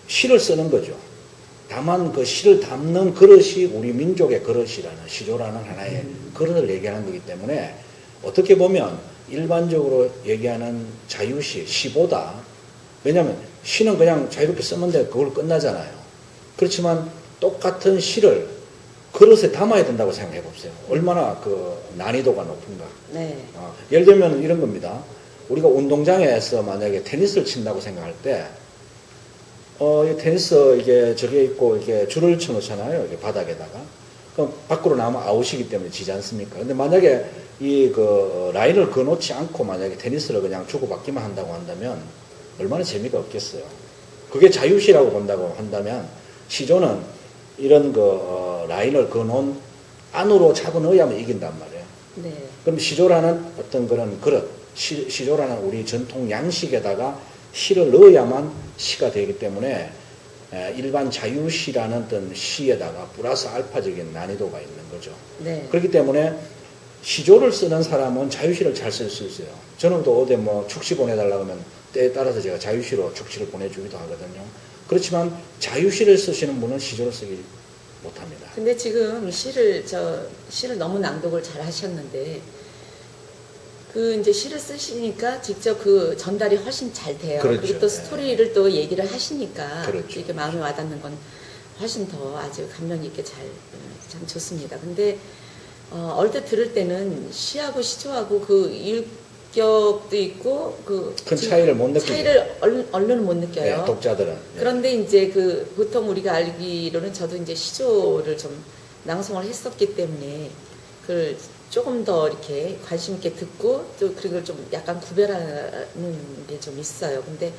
[SPEAKER 2] 시를 쓰는 거죠. 다만 그 시를 담는 그릇이 우리 민족의 그릇이라는, 시조라는 하나의 그릇을 얘기하는 거기 때문에, 어떻게 보면 일반적으로 얘기하는 자유시, 시보다, 왜냐하면 시는 그냥 자유롭게 쓰면 돼, 그걸 끝나잖아요. 그렇지만 똑같은 시를 그릇에 담아야 된다고 생각해 보세요. 얼마나 그 난이도가 높은가.
[SPEAKER 1] 네.
[SPEAKER 2] 예를 들면 이런 겁니다. 우리가 운동장에서 만약에 테니스를 친다고 생각할 때, 이 테니스 이게 저게 있고 이게 줄을 쳐놓잖아요. 이게 바닥에다가. 그럼 밖으로 나오면 아웃이기 때문에 지지 않습니까? 근데 만약에 이 그 라인을 그어놓지 않고 만약에 테니스를 그냥 주고받기만 한다고 한다면 얼마나 재미가 없겠어요. 그게 자유시라고 본다고 한다면, 시조는 이런 그 라인을 그어놓은 안으로 잡아넣어야만 이긴단 말이에요.
[SPEAKER 1] 네.
[SPEAKER 2] 그럼 시조라는 어떤 그런 그릇, 시조라는 우리 전통 양식에다가 시를 넣어야만 시가 되기 때문에 일반 자유시라는 어떤 시에다가 플러스 알파적인 난이도가 있는 거죠.
[SPEAKER 1] 네.
[SPEAKER 2] 그렇기 때문에 시조를 쓰는 사람은 자유시를 잘 쓸 수 있어요. 저는 또 어디 뭐 축시 보내달라고 하면 때에 따라서 제가 자유시로 축시를 보내주기도 하거든요. 그렇지만 자유시를 쓰시는 분은 시조를 쓰기 못합니다.
[SPEAKER 1] 근데 지금 시를 너무 낭독을 잘 하셨는데 그 이제 시를 쓰시니까 직접 그 전달이 훨씬 잘 돼요.
[SPEAKER 2] 그렇죠.
[SPEAKER 1] 그리고 또 스토리를 또 얘기를 하시니까
[SPEAKER 2] 그렇죠.
[SPEAKER 1] 이렇게 마음에 와닿는 건 훨씬 더 아주 감명 있게 참 좋습니다. 근데 얼핏 들을 때는 시하고 시조하고 그 일격도 있고
[SPEAKER 2] 큰 차이를 못 느끼죠.
[SPEAKER 1] 차이를 얼른 못 느껴요.
[SPEAKER 2] 네, 독자들은. 네.
[SPEAKER 1] 그런데 이제 그 보통 우리가 알기로는 저도 이제 시조를 좀 낭송을 했었기 때문에 그걸 조금 더 이렇게 관심 있게 듣고 또 그걸 좀 약간 구별하는 게 좀 있어요. 근데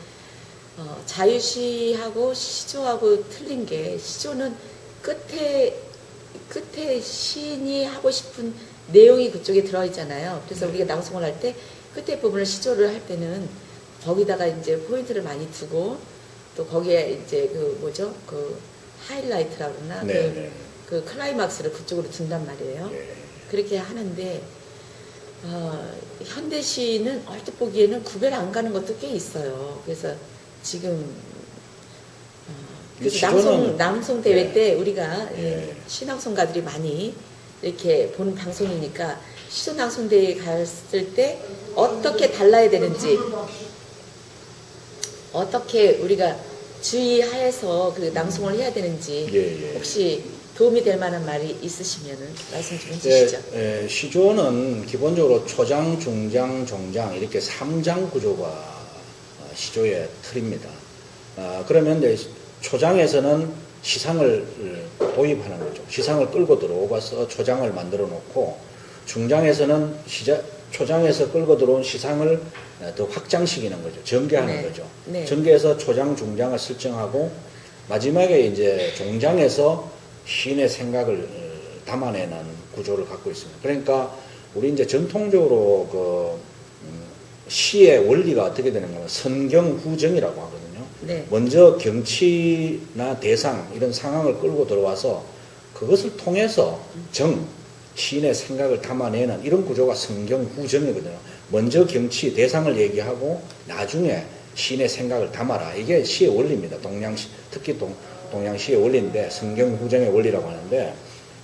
[SPEAKER 1] 자유시하고 시조하고 틀린 게 시조는 끝에 시인이 하고 싶은 내용이 그쪽에 들어있잖아요. 그래서 우리가 낭송을 할 때 끝에 부분을 시조를 할 때는 거기다가 이제 포인트를 많이 두고 또 거기에 이제 그 하이라이트라고 그러나
[SPEAKER 2] 네.
[SPEAKER 1] 그 클라이막스를 그쪽으로 둔단 말이에요.
[SPEAKER 2] 네.
[SPEAKER 1] 그렇게 하는데 현대시는 얼핏 보기에는 구별 안 가는 것도 꽤 있어요. 그래서 지금 그래서 낭송 대회
[SPEAKER 2] 네.
[SPEAKER 1] 때 우리가
[SPEAKER 2] 네.
[SPEAKER 1] 시낭송가들이 많이 이렇게 보는 방송이니까 시조 낭송 대회에 갔을 때 어떻게 달라야 되는지 어떻게 우리가 주의하여서 그 낭송을 해야 되는지
[SPEAKER 2] 예.
[SPEAKER 1] 혹시 도움이 될 만한 말이 있으시면 말씀 좀 해주시죠.
[SPEAKER 2] 시조는 기본적으로 초장, 중장, 종장 이렇게 3장 구조가 시조의 틀입니다. 그러면 이제 초장에서는 시상을 도입하는 거죠. 시상을 끌고 들어오고서 초장을 만들어 놓고 중장에서는 초장에서 끌고 들어온 시상을 더 확장시키는 거죠. 전개하는 거죠.
[SPEAKER 1] 네.
[SPEAKER 2] 전개해서 초장, 중장을 설정하고 마지막에 이제 종장에서 시인의 생각을 담아내는 구조를 갖고 있습니다. 그러니까 우리 이제 전통적으로 시의 원리가 어떻게 되는가 선경후정이라고 하거든요.
[SPEAKER 1] 네.
[SPEAKER 2] 먼저 경치나 대상 이런 상황을 끌고 들어와서 그것을 통해서 시인의 생각을 담아내는 이런 구조가 선경후정이거든요. 먼저 경치, 대상을 얘기하고 나중에 시인의 생각을 담아라. 이게 시의 원리입니다. 특히 동양시의 원리인데 선경후정의 원리라고 하는데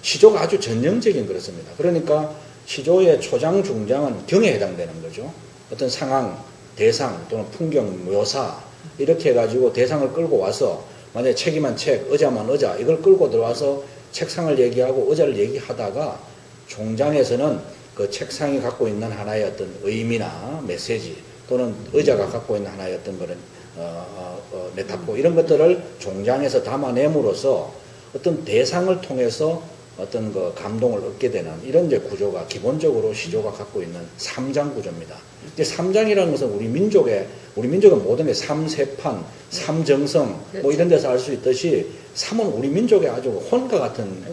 [SPEAKER 2] 시조가 아주 전형적인 그렇습니다. 그러니까 시조의 초장, 중장은 경에 해당되는 거죠. 어떤 상황, 대상 또는 풍경, 묘사 이렇게 해가지고 대상을 끌고 와서 만약에 책이만 책, 의자만 의자 이걸 끌고 들어와서 책상을 얘기하고 의자를 얘기하다가 종장에서는 그 책상이 갖고 있는 하나의 어떤 의미나 메시지 또는 의자가 갖고 있는 하나의 어떤 그런 메타포 이런 것들을 종장에서 담아냄으로써 어떤 대상을 통해서 어떤 그 감동을 얻게 되는 이런 이제 구조가 기본적으로 시조가 갖고 있는 3장 구조입니다. 이제 3장이라는 것은 우리 민족의 모든 게 삼세판, 삼정성 뭐 이런 데서 알 수 있듯이 삼은 우리 민족의 아주 혼과 같은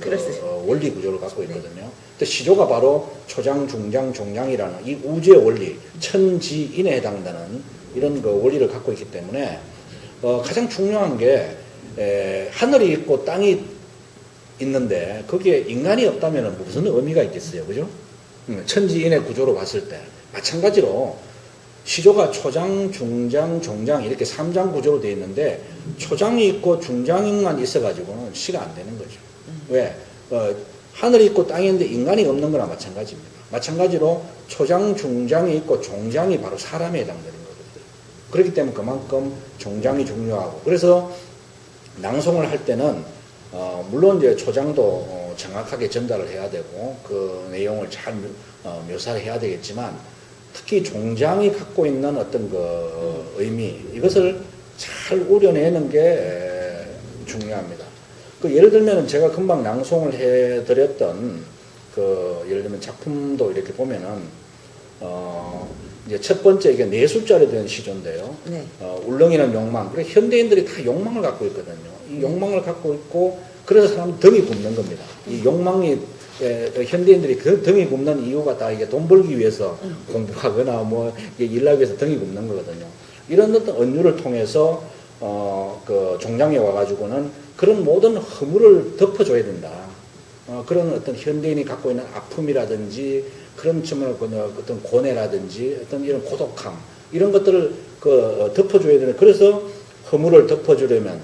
[SPEAKER 2] 원리 구조를 갖고 있거든요. 근데 시조가 바로 초장, 중장, 종장이라는 이 우주의 원리, 천지인에 해당되는 이런 그 원리를 갖고 있기 때문에 가장 중요한 게 하늘이 있고 땅이 있는데 거기에 인간이 없다면 무슨 의미가 있겠어요, 그죠? 천지인의 구조로 봤을 때 마찬가지로 시조가 초장, 중장, 종장 이렇게 3장 구조로 되어 있는데 초장이 있고 중장만 있어가지고는 시가 안 되는 거죠. 왜? 하늘이 있고 땅이 있는데 인간이 없는 거나 마찬가지입니다. 마찬가지로 초장, 중장이 있고 종장이 바로 사람에 해당되는 거거든요. 그렇기 때문에 그만큼 종장이 중요하고 그래서 낭송을 할 때는 물론 이제 초장도 정확하게 전달을 해야 되고 그 내용을 잘 묘사를 해야 되겠지만 특히 종장이 갖고 있는 어떤 그 의미 이것을 잘 우려내는 게 중요합니다. 그 예를 들면 제가 금방 낭송을 해드렸던 그 예를 들면 작품도 이렇게 보면은 이제 첫 번째 이게 네 숫자로 된 시조인데요.
[SPEAKER 1] 네.
[SPEAKER 2] 울렁이는 욕망. 그래 현대인들이 다 욕망을 갖고 있거든요. 이 욕망을 갖고 있고 그래서 사람이 덩이 굽는 겁니다. 이 욕망이 현대인들이 그 덩이 굽는 이유가 다 이게 돈 벌기 위해서 공부하거나 뭐 일하기 위해서 덩이 굽는 거거든요. 이런 어떤 언유를 통해서 그 종장에 와가지고는 그런 모든 허물을 덮어줘야 된다. 그런 어떤 현대인이 갖고 있는 아픔이라든지 그런 점을 어떤 고뇌라든지 어떤 이런 고독함 이런 것들을 덮어줘야 되는. 그래서 허물을 덮어주려면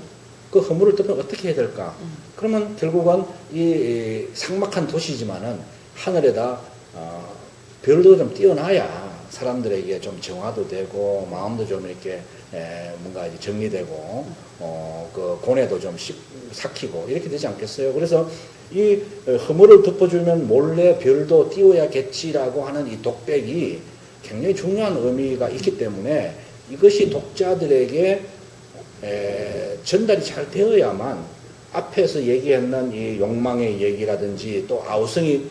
[SPEAKER 2] 그 허물을 덮으면 어떻게 해야 될까? 그러면 결국은 이 삭막한 도시지만은 하늘에다 별도 좀 띄워놔야 사람들에게 좀 정화도 되고 마음도 좀 이렇게 뭔가 이제 정리되고 그 고뇌도 좀 삭히고 이렇게 되지 않겠어요? 그래서 이 허물을 덮어주면 몰래 별도 띄워야겠지라고 하는 이 독백이 굉장히 중요한 의미가 있기 때문에 이것이 독자들에게 전달이 잘 되어야만 앞에서 얘기했는 이 욕망의 얘기라든지 또 아우성이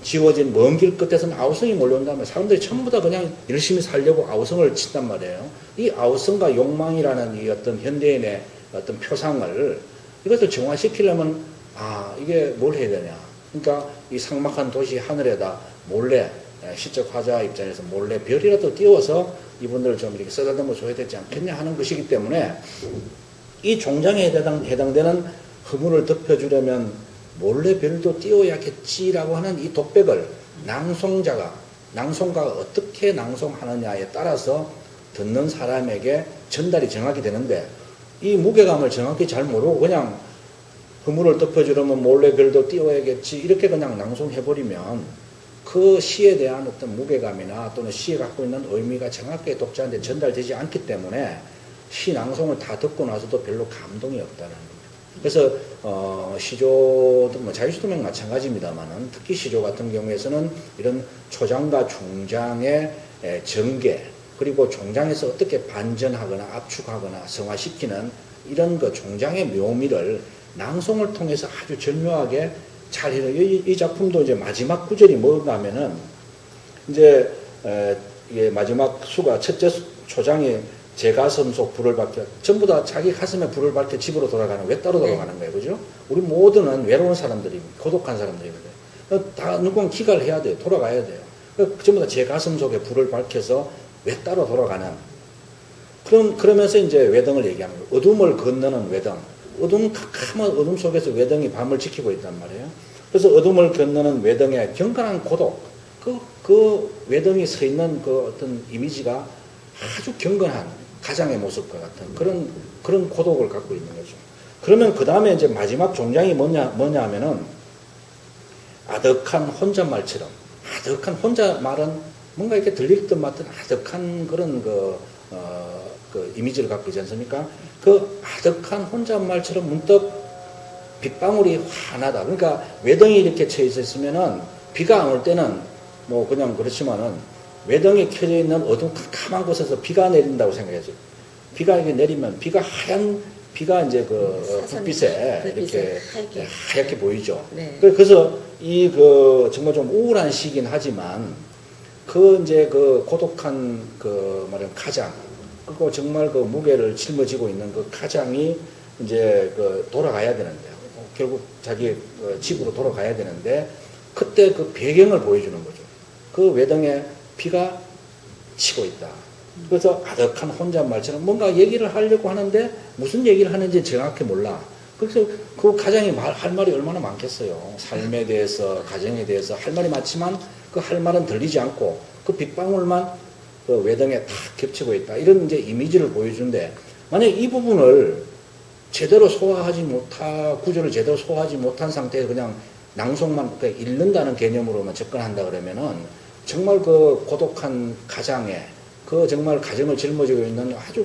[SPEAKER 2] 지워진 먼 길 끝에서는 아우성이 몰려온다면 사람들이 전부 다 그냥 열심히 살려고 아우성을 친단 말이에요. 이 아우성과 욕망이라는 이 어떤 현대인의 어떤 표상을 이것을 정화시키려면 이게 뭘 해야 되냐. 그러니까 이 삭막한 도시 하늘에다 몰래 시적 화자 입장에서 몰래 별이라도 띄워서 이분들을 좀 이렇게 쓰다듬어 줘야 되지 않겠냐 하는 것이기 때문에 이 종장에 해당되는 허물을 덮여주려면 몰래 별도 띄워야겠지라고 하는 이 독백을 낭송가가 어떻게 낭송하느냐에 따라서 듣는 사람에게 전달이 정확히 되는데 이 무게감을 정확히 잘 모르고 그냥 허물을 덮어주려면 몰래 별도 띄워야겠지 이렇게 그냥 낭송해버리면 그 시에 대한 어떤 무게감이나 또는 시에 갖고 있는 의미가 정확하게 독자한테 전달되지 않기 때문에 시 낭송을 다 듣고 나서도 별로 감동이 없다는 겁니다. 그래서 시조도 자유시도 마찬가지입니다만은 특히 시조 같은 경우에서는 이런 초장과 중장의 전개 그리고 종장에서 어떻게 반전하거나 압축하거나 성화시키는 이런 그 종장의 묘미를 낭송을 통해서 아주 절묘하게 잘 해요. 이 작품도 이제 마지막 구절이 뭔가 하면은 이제 이게 마지막 수가 첫째 초장이 제 가슴 속 불을 밝혀 전부 다 자기 가슴에 불을 밝혀 집으로 돌아가는 왜 따로 돌아가는 거예요, 그죠? 우리 모두는 외로운 사람들입니다, 고독한 사람들입니다. 다 누군 기가를 해야 돼요, 돌아가야 돼요. 전부 다 제 가슴 속에 불을 밝혀서 왜 따로 돌아가는. 그러면서 이제 외등을 얘기하는 거예요. 어둠을 건너는 외등. 캄캄한 어둠 속에서 외등이 밤을 지키고 있단 말이에요. 그래서 어둠을 건너는 외등의 경건한 고독. 그 외등이 서 있는 그 어떤 이미지가 아주 경건한 가장의 모습과 같은 그런 고독을 갖고 있는 거죠. 그러면 그 다음에 이제 마지막 종장이 뭐냐 하면은 아득한 혼잣말처럼 아득한 혼잣말은 뭔가 이렇게 들릴 듯 말듯 아득한 그런 그 이미지를 갖고 있지 않습니까? 그 아득한 혼잣말처럼 문득 빗방울이 환하다. 그러니까 외등이 이렇게 쳐 있었으면은 비가 안 올 때는 뭐 그냥 그렇지만은 외등이 켜져 있는 어두운 캄캄한 곳에서 비가 내린다고 생각해야죠. 비가 이렇게 내리면 하얀 비가 이제 불빛에 이렇게 하얗게 보이죠.
[SPEAKER 1] 네.
[SPEAKER 2] 그래서 정말 좀 우울한 시긴 하지만 이제 고독한 말하는 가장 그리고 정말 무게를 짊어지고 있는 그 가장이 이제 돌아가야 되는데요. 결국 자기 집으로 돌아가야 되는데 그때 그 배경을 보여주는 거죠. 그 외등에 비가 치고 있다. 그래서 아득한 혼잣말처럼 뭔가 얘기를 하려고 하는데 무슨 얘기를 하는지 정확히 몰라. 그래서 그 가장이 할 말이 얼마나 많겠어요. 삶에 대해서, 가정에 대해서 할 말이 많지만 그 할 말은 들리지 않고 그 빗방울만 그 외등에 다 겹치고 있다. 이런 이제 이미지를 보여주는데 만약 이 부분을 제대로 구조를 제대로 소화하지 못한 상태에서 그냥 낭송만 읽는다는 개념으로만 접근한다 그러면은 정말 고독한 가장에 정말 가정을 짊어지고 있는 아주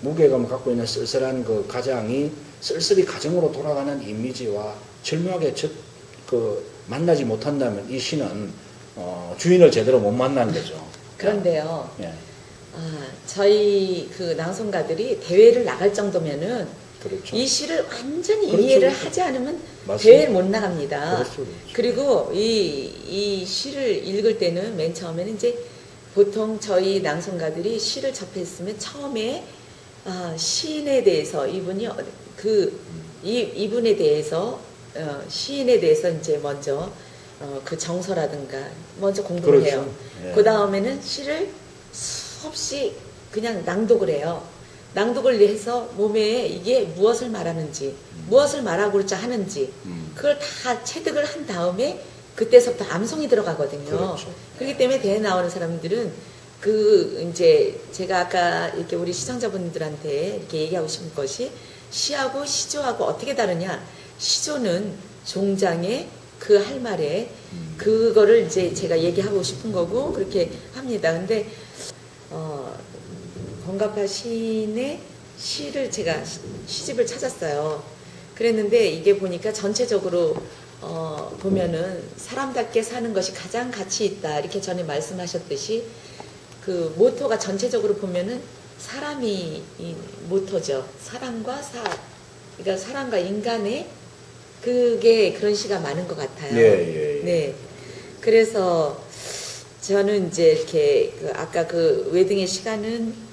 [SPEAKER 2] 무게감을 갖고 있는 쓸쓸한 가장이 쓸쓸히 가정으로 돌아가는 이미지와 절묘하게 만나지 못한다면 이 시는 주인을 제대로 못 만난 거죠.
[SPEAKER 1] 그런데요.
[SPEAKER 2] 예.
[SPEAKER 1] 저희 낭송가들이 대회를 나갈 정도면은
[SPEAKER 2] 그렇죠.
[SPEAKER 1] 이 시를 완전히
[SPEAKER 2] 그렇죠.
[SPEAKER 1] 이해를 하지 않으면
[SPEAKER 2] 맞습니다.
[SPEAKER 1] 대회를 못 나갑니다.
[SPEAKER 2] 그렇죠.
[SPEAKER 1] 그리고 이 시를 읽을 때는 맨 처음에는 이제 보통 저희 낭송가들이 시를 접했으면 처음에 시인에 대해서 이분이 이분에 대해서 시인에 대해서 이제 먼저 그 정서라든가 먼저 공부를
[SPEAKER 2] 그렇죠.
[SPEAKER 1] 해요.
[SPEAKER 2] 예.
[SPEAKER 1] 그 다음에는 시를 수없이 그냥 낭독을 해요. 낭독을 해서 몸에 이게 무엇을 말하는지, 무엇을 말하고자 하는지, 그걸 다 체득을 한 다음에 그때서부터 암송이 들어가거든요.
[SPEAKER 2] 그렇죠.
[SPEAKER 1] 그렇기 때문에 대회 나오는 사람들은 이제 제가 아까 이렇게 우리 시청자분들한테 이렇게 얘기하고 싶은 것이 시하고 시조하고 어떻게 다르냐. 시조는 종장의 그 할 말에 그거를 이제 제가 얘기하고 싶은 거고 그렇게 합니다. 근데 권갑화 시인의 시를 제가 시집을 찾았어요. 그랬는데 이게 보니까 전체적으로 보면은 사람답게 사는 것이 가장 가치 있다 이렇게 전에 말씀하셨듯이 그 모토가 전체적으로 보면은 사람이 이 모토죠. 사람과 그러니까 사람과 인간의 그게 그런 시가 많은 것 같아요.
[SPEAKER 2] 예.
[SPEAKER 1] 네. 그래서 저는 이제 이렇게 아까 그 웨딩의 시간은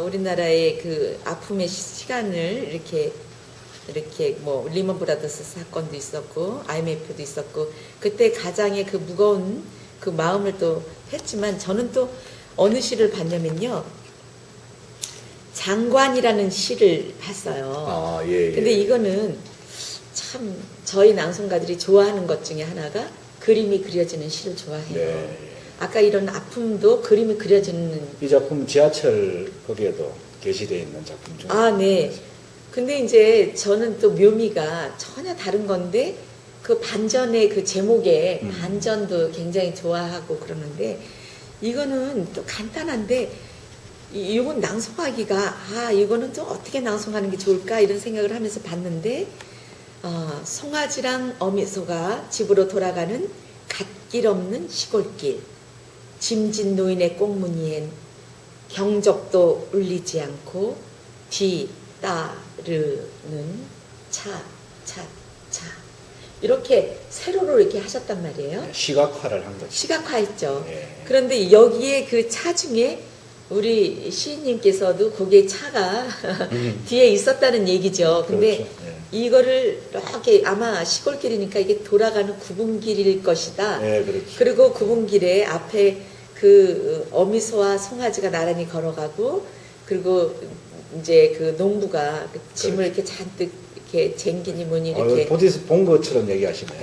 [SPEAKER 1] 우리나라의 그 아픔의 시간을 이렇게 뭐 리먼 브라더스 사건도 있었고 IMF도 있었고 그때 가장의 그 무거운 그 마음을 또 했지만 저는 또 어느 시를 봤냐면요. 장관이라는 시를 봤어요. 근데 이거는 참 저희 낭송가들이 좋아하는 것 중에 하나가 그림이 그려지는 시를 좋아해요.
[SPEAKER 2] 네.
[SPEAKER 1] 아까 이런 아픔도 그림이 그려지는
[SPEAKER 2] 이 작품 지하철 거기에도 게시되어 있는 작품 중.
[SPEAKER 1] 네. 근데 이제 저는 또 묘미가 전혀 다른 건데 그 반전의 그 제목에 반전도 굉장히 좋아하고 그러는데 이거는 또 간단한데 이건 낭송하기가 이거는 또 어떻게 낭송하는 게 좋을까 이런 생각을 하면서 봤는데 송아지랑 어미소가 집으로 돌아가는 갓길 없는 시골길 짐진 노인의 꽁무니엔 경적도 울리지 않고 뒤따르는 차 이렇게 세로로 이렇게 하셨단 말이에요.
[SPEAKER 2] 시각화를 한 거죠.
[SPEAKER 1] 시각화했죠.
[SPEAKER 2] 예.
[SPEAKER 1] 그런데 여기에 그 차 중에 우리 시인님께서도 거기에 차가 뒤에 있었다는 얘기죠. 근데
[SPEAKER 2] 그렇죠. 예.
[SPEAKER 1] 이거를 이렇게 아마 시골길이니까 이게 돌아가는 구분길일 것이다.
[SPEAKER 2] 네, 그렇죠.
[SPEAKER 1] 그리고 구분길에 앞에 그 어미소와 송아지가 나란히 걸어가고 그리고 이제 그 농부가 그 짐을 이렇게 잔뜩 이렇게 쟁기니 뭐니 이렇게
[SPEAKER 2] 어디서 본 것처럼 얘기하시네요.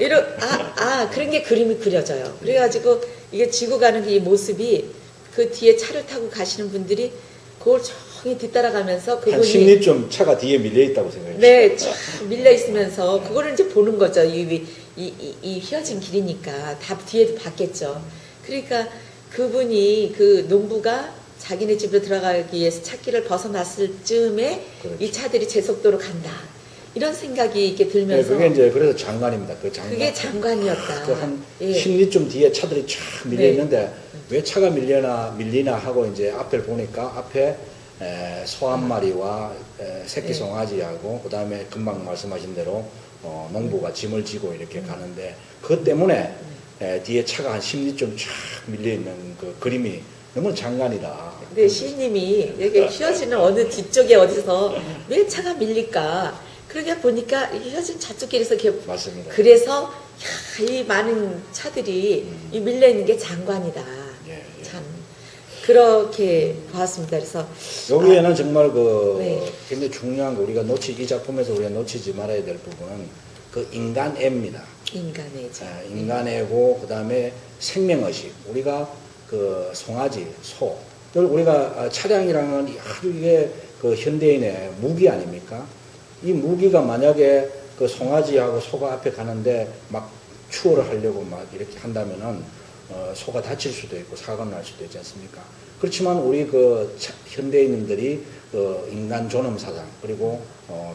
[SPEAKER 1] 그런 게 그림이 그려져요. 그래가지고 이게 지고 가는 이 모습이 그 뒤에 차를 타고 가시는 분들이 그걸 조용히 뒤따라가면서
[SPEAKER 2] 한
[SPEAKER 1] 그분이
[SPEAKER 2] 10리쯤 차가 뒤에 밀려 있다고 생각해요.
[SPEAKER 1] 네, 쫙 밀려 있으면서 그거를 이제 보는 거죠. 이 휘어진 길이니까 다 뒤에도 봤겠죠. 그러니까 그분이 그 농부가 자기네 집으로 들어가기 위해서 찾기를 벗어났을 즈음에
[SPEAKER 2] 그렇죠.
[SPEAKER 1] 이 차들이 제 속도로 간다. 이런 생각이 이렇게
[SPEAKER 2] 네,
[SPEAKER 1] 들면서
[SPEAKER 2] 그게 이제 그래서 장관입니다. 그 장관.
[SPEAKER 1] 그게 장관이었다.
[SPEAKER 2] 그한
[SPEAKER 1] 예.
[SPEAKER 2] 10리쯤 뒤에 차들이 쫙 밀려
[SPEAKER 1] 네.
[SPEAKER 2] 있는데 왜 차가 밀리나 하고 이제 앞을 보니까 앞에 소 한 마리와 새끼
[SPEAKER 1] 네.
[SPEAKER 2] 송아지하고 그다음에 금방 말씀하신 대로 농부가 짐을 지고 이렇게 가는데 그것 때문에 뒤에 차가 한 10리쯤 쫙 밀려 있는 그 그림이 너무 장관이다.
[SPEAKER 1] 근데 시인님이 이렇게 휘어지는 어느 뒤쪽에 어디서 왜 차가 밀릴까? 그러게 보니까 이 휘어진 저쪽길에서 이렇게
[SPEAKER 2] 맞습니다.
[SPEAKER 1] 그래서 이 많은 차들이 이 밀려 있는 게 장관이다.
[SPEAKER 2] 예.
[SPEAKER 1] 참 그렇게 봤습니다. 그래서
[SPEAKER 2] 여기에는 정말 그
[SPEAKER 1] 네.
[SPEAKER 2] 굉장히 중요한 거 우리가 이 작품에서 우리가 놓치지 말아야 될 부분은 그 인간애입니다.
[SPEAKER 1] 인간의
[SPEAKER 2] 인간애고 그다음에 생명의식. 우리가 그 송아지, 소. 우리가 차량이랑은 아주 이게 그 현대인의 무기 아닙니까? 이 무기가 만약에 그 송아지하고 소가 앞에 가는데 막 추월을 하려고 막 이렇게 한다면은 소가 다칠 수도 있고 사고가 날 수도 있지 않습니까? 그렇지만 우리 그 현대인들이 인간 존엄 사상 그리고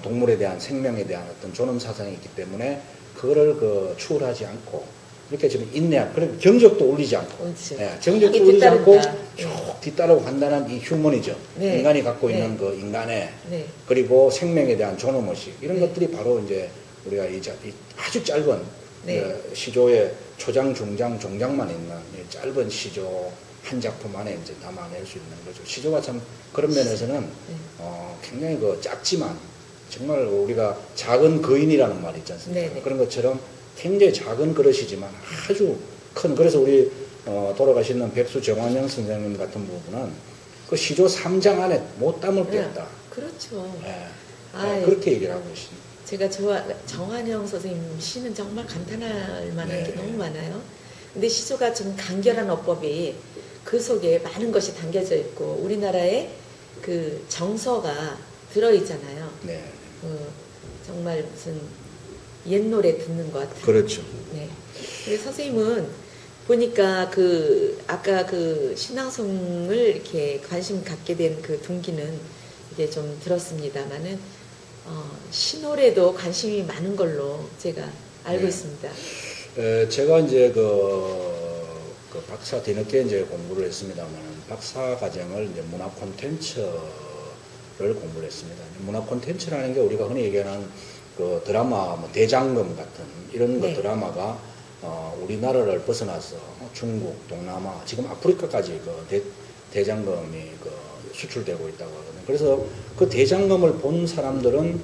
[SPEAKER 2] 동물에 대한 생명에 대한 어떤 존엄 사상이 있기 때문에 그거를 추월하지 않고 이렇게 지금 인내하고 그리고 경적도 울리지 않고 경적도 울리지 않고 쭉 뒤따르고 간다는 이 휴머니즘
[SPEAKER 1] 네.
[SPEAKER 2] 인간이 갖고
[SPEAKER 1] 네.
[SPEAKER 2] 있는 그 인간의
[SPEAKER 1] 네.
[SPEAKER 2] 그리고 생명에 대한 존엄의식 이런
[SPEAKER 1] 네.
[SPEAKER 2] 것들이 바로 이제 우리가 이 아주 짧은
[SPEAKER 1] 네.
[SPEAKER 2] 시조의 초장, 중장, 종장만 있는 이 짧은 시조 한 작품 안에 이제 담아낼 수 있는 거죠. 시조가 참 그런 면에서는 굉장히 작지만 정말 우리가 작은 거인이라는 말이 있지 않습니까?
[SPEAKER 1] 네네.
[SPEAKER 2] 그런 것처럼 굉장히 작은 그릇이지만 아주 큰 그래서 우리 돌아가시는 백수 정환영 선생님 같은 부분은 그 시조 3장 안에 못 담을 게 없다.
[SPEAKER 1] 그렇죠.
[SPEAKER 2] 예.
[SPEAKER 1] 아,
[SPEAKER 2] 그렇게 얘기를 하고 계십니다.
[SPEAKER 1] 제가 정한영 선생님 시는 정말 감탄할 만한
[SPEAKER 2] 네.
[SPEAKER 1] 게 너무 많아요. 근데 시조가 좀 간결한 어법이 그 속에 많은 것이 담겨져 있고 우리나라의 그 정서가 들어있잖아요.
[SPEAKER 2] 네.
[SPEAKER 1] 정말 무슨 옛 노래 듣는 것 같아요.
[SPEAKER 2] 그렇죠.
[SPEAKER 1] 네. 근데 선생님은 보니까 아까 신앙송을 이렇게 관심 갖게 된 그 동기는 이제 좀 들었습니다만은 시노래도 관심이 많은 걸로 제가 알고
[SPEAKER 2] 네.
[SPEAKER 1] 있습니다.
[SPEAKER 2] 제가 이제 그 박사 뒤늦게 이제 공부를 했습니다만 박사 과정을 이제 문화 콘텐츠를 공부를 했습니다. 문화 콘텐츠라는 게 우리가 흔히 얘기하는 그 드라마 뭐 대장금 같은 이런 거
[SPEAKER 1] 네.
[SPEAKER 2] 드라마가 우리나라를 벗어나서 중국, 동남아, 지금 아프리카까지 대장금이 수출되고 있다고 하거든요. 그래서 그 대장금을 본 사람들은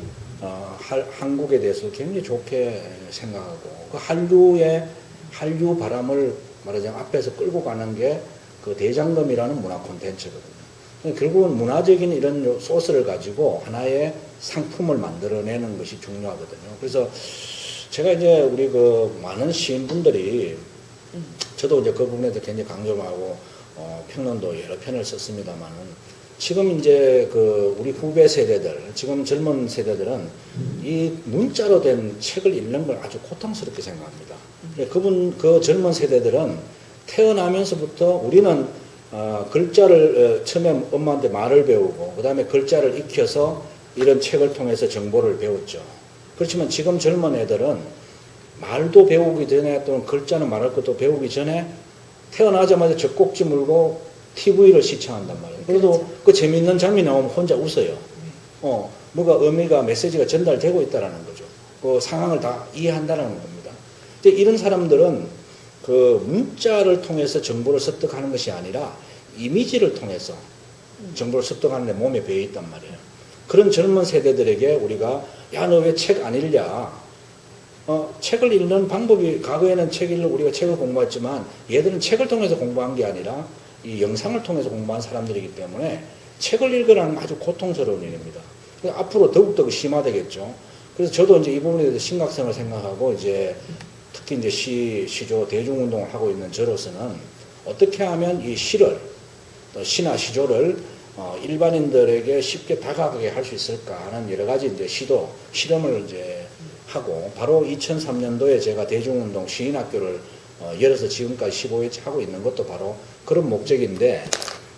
[SPEAKER 2] 한국에 대해서 굉장히 좋게 생각하고 그 한류 바람을 말하자면 앞에서 끌고 가는 게 그 대장금이라는 문화 콘텐츠거든요. 결국은 문화적인 이런 소스를 가지고 하나의 상품을 만들어내는 것이 중요하거든요. 그래서 제가 이제 우리 많은 시인분들이 저도 이제 그 부분에 대해서 굉장히 강조하고 평론도 여러 편을 썼습니다만은 지금 이제 우리 후배 세대들, 지금 젊은 세대들은 이 문자로 된 책을 읽는 걸 아주 고통스럽게 생각합니다. 그 젊은 세대들은 태어나면서부터 우리는 글자를 처음에 엄마한테 말을 배우고 그 다음에 글자를 익혀서 이런 책을 통해서 정보를 배웠죠. 그렇지만 지금 젊은 애들은 말도 배우기 전에 또는 글자는 말할 것도 배우기 전에 태어나자마자 젖꼭지 물고 TV를 시청한단 말이에요. 그래도
[SPEAKER 1] 그렇죠.
[SPEAKER 2] 그 재밌는 장면이 나오면 혼자 웃어요. 뭐가 의미가 메시지가 전달되고 있다라는 거죠. 그 상황을 다 이해한다라는 겁니다. 근데 이런 사람들은 그 문자를 통해서 정보를 습득하는 것이 아니라 이미지를 통해서 정보를 습득하는 데 몸에 배어 있단 말이에요. 그런 젊은 세대들에게 우리가 야, 너 왜 책 안 읽냐? 책을 읽는 방법이 과거에는 우리가 책을 공부했지만 얘들은 책을 통해서 공부한 게 아니라 이 영상을 통해서 공부한 사람들이기 때문에 책을 읽으라는 건 아주 고통스러운 일입니다. 앞으로 더욱더 심화되겠죠. 그래서 저도 이제 이 부분에 대해서 심각성을 생각하고 이제 특히 이제 시조 대중운동을 하고 있는 저로서는 어떻게 하면 이 시를 또 시나 시조를 일반인들에게 쉽게 다가가게 할 수 있을까 하는 여러 가지 이제 실험을 이제 하고 바로 2003년도에 제가 대중운동 시인학교를 열어서 지금까지 15회째 하고 있는 것도 바로 그런 목적인데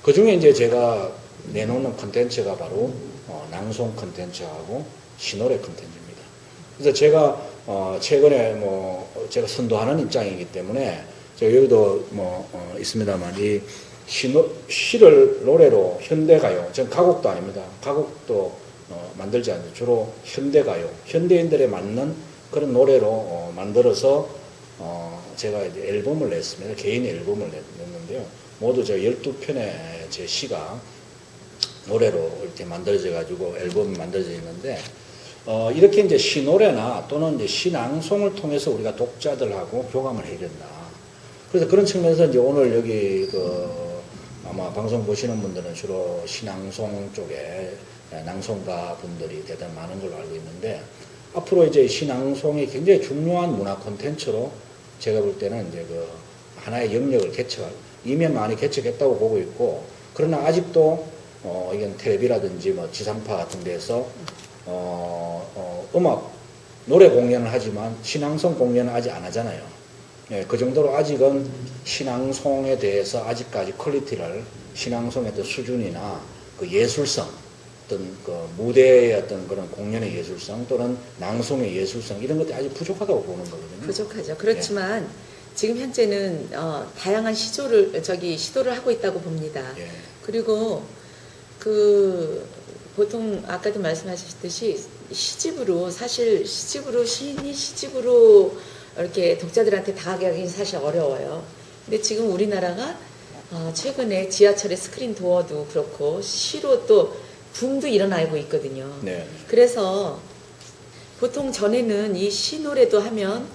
[SPEAKER 2] 그 중에 이제 제가 내놓는 컨텐츠가 바로 낭송 컨텐츠하고 시노래 컨텐츠입니다. 그래서 제가 최근에 제가 선도하는 입장이기 때문에 제가 여기도 있습니다만 이 시를 노래로 현대가요. 전 가곡도 아닙니다. 가곡도 만들지 않죠. 주로 현대가요. 현대인들에 맞는 그런 노래로 만들어서 제가 이제 앨범을 냈습니다. 개인 앨범을 냈는데요. 모두 저 12편의 제 시가 노래로 이렇게 만들어져 가지고 앨범이 만들어져 있는데 이렇게 이제 시노래나 또는 이제 시낭송을 통해서 우리가 독자들하고 교감을 해야 된다. 그래서 그런 측면에서 이제 오늘 여기 아마 방송 보시는 분들은 주로 시낭송 쪽에 낭송가 분들이 대단히 많은 걸로 알고 있는데 앞으로 이제 시낭송이 굉장히 중요한 문화 콘텐츠로 제가 볼 때는 이제 하나의 영역을 이미 많이 개척했다고 보고 있고 그러나 아직도 이건 텔레비라든지 지상파 같은 데서 음악 노래 공연을 하지만 신앙송 공연은 아직 안 하잖아요. 예, 그 정도로 아직은 신앙송에 대해서 아직까지 퀄리티를 신앙송의 어떤 수준이나 그 예술성 어떤 무대의 어떤 그런 공연의 예술성 또는 낭송의 예술성 이런 것들이 아직 부족하다고 보는 거거든요.
[SPEAKER 1] 부족하죠. 그렇지만 지금 현재는 다양한 시도를 하고 있다고 봅니다.
[SPEAKER 2] 예.
[SPEAKER 1] 그리고 보통 아까도 말씀하셨듯이 시집으로 시인이 시집으로 이렇게 독자들한테 다가가기 사실 어려워요. 근데 지금 우리나라가 최근에 지하철의 스크린 도어도 그렇고 시로 또 붐도 일어나고 있거든요.
[SPEAKER 2] 네.
[SPEAKER 1] 그래서 보통 전에는 이 시 노래도 하면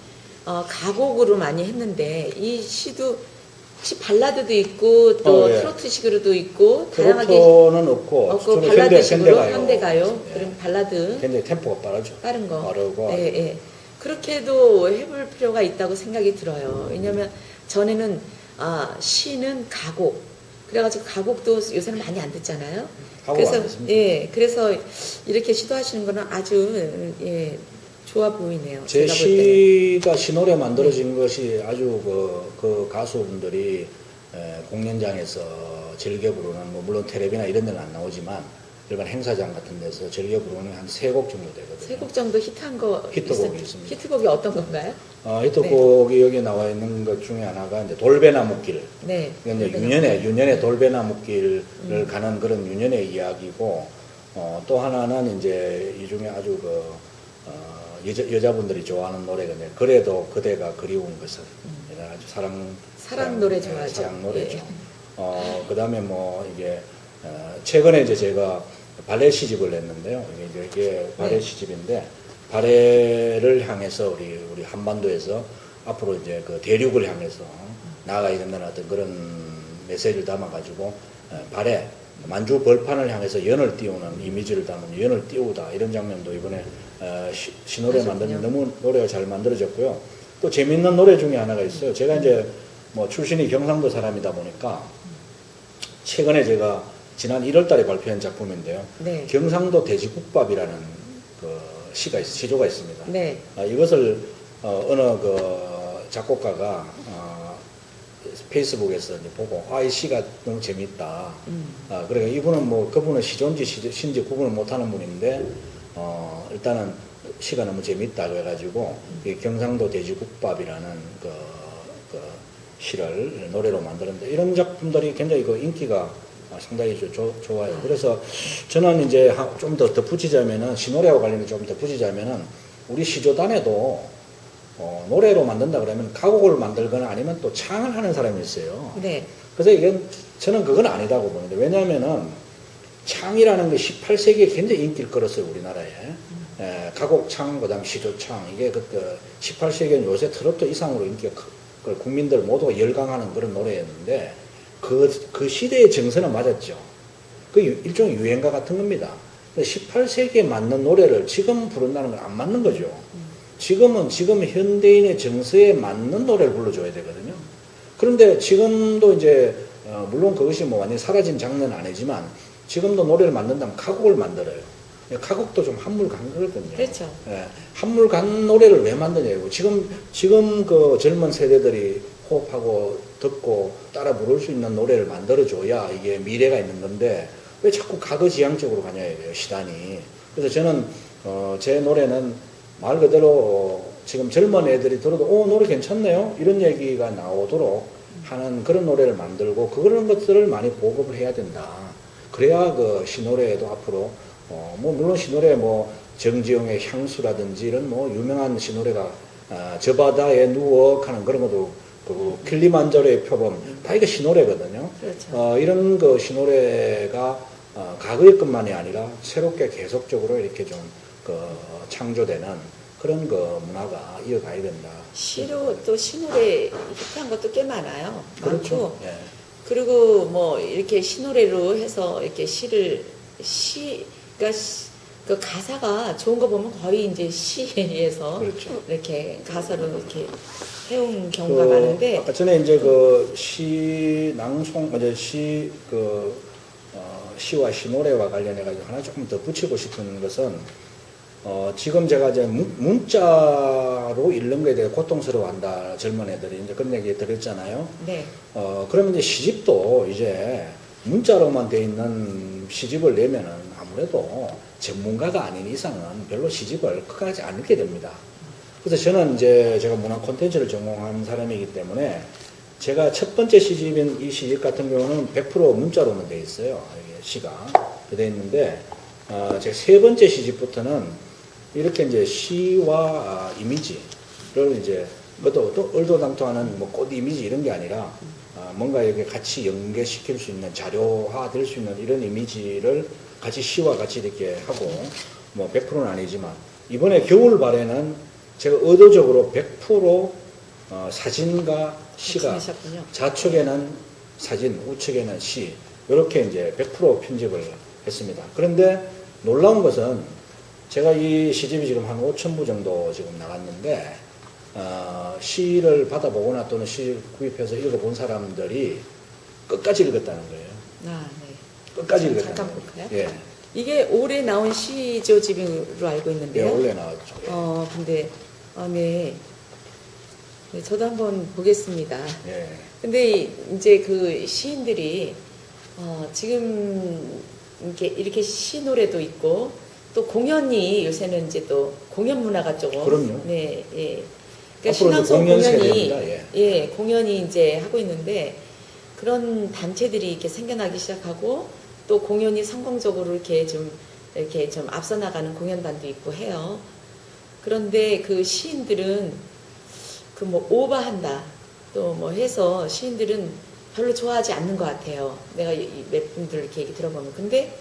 [SPEAKER 1] 가곡으로 많이 했는데 이 시도 혹시 발라드도 있고 또
[SPEAKER 2] 예.
[SPEAKER 1] 트로트식으로도 있고 다양하게
[SPEAKER 2] 트로트는 없고
[SPEAKER 1] 없고
[SPEAKER 2] 주로
[SPEAKER 1] 발라드식으로
[SPEAKER 2] 현대가요.
[SPEAKER 1] 현대가요.
[SPEAKER 2] 예.
[SPEAKER 1] 그럼 발라드
[SPEAKER 2] 굉장히 템포가 빠르죠.
[SPEAKER 1] 빠른 거.
[SPEAKER 2] 빠르고
[SPEAKER 1] 예, 예. 그렇게도 해볼 필요가 있다고 생각이 들어요. 왜냐하면 전에는 시는 가곡. 그래가지고 가곡도 요새는 많이 안 듣잖아요.
[SPEAKER 2] 가곡 안
[SPEAKER 1] 그래서
[SPEAKER 2] 듣습니다.
[SPEAKER 1] 예, 그래서 이렇게 시도하시는 거는 아주 좋아 보이네요.
[SPEAKER 2] 제
[SPEAKER 1] 제가 볼 때는.
[SPEAKER 2] 시가 시노래 만들어진 것이 아주 그 가수분들이 공연장에서 즐겨 부르는 뭐 물론 텔레비나 이런 데는 안 나오지만 일반 행사장 같은 데서 즐겨 부르는 한 3곡 정도 되거든요.
[SPEAKER 1] 세 곡 정도 히트한 거
[SPEAKER 2] 히트곡이 있습니다.
[SPEAKER 1] 히트곡이 어떤 건가요?
[SPEAKER 2] 히트곡이 여기 나와 있는 것 중에 하나가 이제 돌배나무길.
[SPEAKER 1] 네.
[SPEAKER 2] 이제 유년의 돌배나무길을 가는 그런 유년의 이야기고, 또 하나는 이제 이 중에 아주 여자분들이 좋아하는 노래가 이제 그래도 그대가 그리운 것은 아주
[SPEAKER 1] 사랑 노래 좋아하죠.
[SPEAKER 2] 사랑 노래죠.
[SPEAKER 1] 예.
[SPEAKER 2] 그다음에 뭐 이게 최근에 이제 제가 발레 시집을 냈는데요. 이게 발레
[SPEAKER 1] 네.
[SPEAKER 2] 시집인데 발레를 향해서 우리 한반도에서 앞으로 이제 그 대륙을 향해서 나아가야 된다는 어떤 그런 메시지를 담아가지고 발레 만주 벌판을 향해서 연을 띄우는 이미지를 담은 연을 띄우다 이런 장면도 이번에 시노래 만드는 너무 노래가 잘 만들어졌고요. 또 재밌는 노래 중에 하나가 있어요. 제가 이제 뭐 출신이 경상도 사람이다 보니까 최근에 제가 지난 1월달에 발표한 작품인데요.
[SPEAKER 1] 네.
[SPEAKER 2] 경상도 돼지국밥이라는 그 시조가 있습니다.
[SPEAKER 1] 네.
[SPEAKER 2] 이것을 어느 작곡가가 페이스북에서 이제 보고 이 시가 너무 재밌다. 그러니까 이분은 그분은 시조인지 신지 구분을 못하는 분인데 일단은 시가 너무 재밌다 그래가지고 이 경상도 돼지국밥이라는 그 시를 노래로 만드는데 이런 작품들이 굉장히 인기가 상당히 좋아요. 그래서 저는 이제 좀 더 덧붙이자면은 시노래와 관련해서 좀 덧붙이자면은 우리 시조단에도 노래로 만든다 그러면 가곡을 만들거나 아니면 또 창을 하는 사람이 있어요.
[SPEAKER 1] 네.
[SPEAKER 2] 그래서 저는 그건 아니다고 보는데 왜냐하면은 창이라는 게 18세기에 굉장히 인기를 끌었어요 우리나라에. 가곡창 그다음 시조창 이게 그때 18세기에는 요새 트로트 이상으로 인기가 국민들 모두가 열광하는 그런 노래였는데 그 시대의 정서는 맞았죠. 그 일종의 유행가 같은 겁니다. 18세기에 맞는 노래를 지금 부른다는 건 안 맞는 거죠. 지금 현대인의 정서에 맞는 노래를 불러줘야 되거든요. 그런데 지금도 이제 물론 그것이 뭐 완전히 사라진 장르는 아니지만 지금도 노래를 만든다면 가곡을 만들어요. 가곡도 좀 한물 간 거거든요.
[SPEAKER 1] 그렇죠.
[SPEAKER 2] 한물 간 노래를 왜 만드냐고. 지금 그 젊은 세대들이 호흡하고 듣고 따라 부를 수 있는 노래를 만들어줘야 이게 미래가 있는 건데 왜 자꾸 가거지향적으로 가냐 이거예요, 시단이. 그래서 저는 제 노래는 말 그대로 지금 젊은 애들이 들어도 노래 괜찮네요 이런 얘기가 나오도록 하는 그런 노래를 만들고 그런 것들을 많이 보급을 해야 된다. 그래야 그 시노래에도 앞으로 물론 시노래 정지용의 향수라든지 이런 유명한 시노래가 저 바다에 누워 하는 그런 것도 그 킬리만자로의 표범 다 이게 시노래거든요.
[SPEAKER 1] 그렇죠.
[SPEAKER 2] 이런 그 시노래가 과거의 것만이 아니라 새롭게 계속적으로 이렇게 좀 창조되는 그런 그 문화가 이어가야 된다.
[SPEAKER 1] 시로 또 시노래 히트한 것도 꽤 많아요.
[SPEAKER 2] 그렇죠.
[SPEAKER 1] 많고.
[SPEAKER 2] 예.
[SPEAKER 1] 그리고 이렇게 시노래로 해서 이렇게 그러니까 그 가사가 좋은 거 보면 거의 이제 시에서
[SPEAKER 2] 그렇죠.
[SPEAKER 1] 이렇게 가사로 이렇게 해온 경우가 많은데
[SPEAKER 2] 아까 전에 이제 그 시 낭송 이제 시와 시노래와 관련해 가지고 하나 조금 더 붙이고 싶은 것은 지금 제가 이제 문자로 읽는 거에 대해 고통스러워한다 젊은 애들이 이제 그런 얘기 드렸잖아요.
[SPEAKER 1] 네.
[SPEAKER 2] 그러면 이제 시집도 이제 문자로만 돼 있는 시집을 내면은 아무래도 전문가가 아닌 이상은 별로 시집을 끝까지 안 읽게 됩니다. 그래서 저는 이제 제가 문화 콘텐츠를 전공한 사람이기 때문에 제가 첫 번째 시집인 이 시집 같은 경우는 100% 문자로만 돼 있어요. 이게 시가 돼 있는데 제가 세 번째 시집부터는 이렇게 이제 시와 이미지를 이제 그것도 또 얼토당토하는 꽃 이미지 이런 게 아니라 뭔가 이렇게 같이 연계시킬 수 있는 자료화 될 수 있는 이런 이미지를 같이 시와 같이 이렇게 하고 100%는 아니지만 이번에 겨울발에는 제가 의도적으로 100% 사진과 시가
[SPEAKER 1] 지내셨군요.
[SPEAKER 2] 좌측에는 사진, 우측에는 시 이렇게 이제 100% 편집을 했습니다. 그런데 놀라운 것은 제가 이 시집이 지금 한 5,000부 정도 지금 나갔는데 시를 받아보거나 또는 시 구입해서 읽어본 사람들이 끝까지 읽었다는 거예요.
[SPEAKER 1] 아, 네.
[SPEAKER 2] 끝까지 읽었다는
[SPEAKER 1] 잠깐
[SPEAKER 2] 거예요.
[SPEAKER 1] 볼까요?
[SPEAKER 2] 예,
[SPEAKER 1] 이게 올해 나온 시조집으로 알고
[SPEAKER 2] 예,
[SPEAKER 1] 있는데요.
[SPEAKER 2] 원래 나왔죠. 예.
[SPEAKER 1] 근데 네. 네, 저도 한번 보겠습니다.
[SPEAKER 2] 예.
[SPEAKER 1] 근데 이제 그 시인들이 지금 이렇게 시 노래도 있고 또 공연이 요새는 이제 또 공연 문화가 조금
[SPEAKER 2] 그럼요.
[SPEAKER 1] 네, 예. 그러니까
[SPEAKER 2] 앞으로는
[SPEAKER 1] 신앙송
[SPEAKER 2] 공연
[SPEAKER 1] 공연이
[SPEAKER 2] 세대입니다. 예.
[SPEAKER 1] 공연이 이제 하고 있는데 그런 단체들이 이렇게 생겨나기 시작하고 또 공연이 성공적으로 이렇게 좀 앞서 나가는 공연단도 있고 해요. 그런데 그 시인들은 그 뭐 오버한다 또 뭐 해서 시인들은 별로 좋아하지 않는 것 같아요. 내가 몇 분들 이렇게 얘기 들어보면. 근데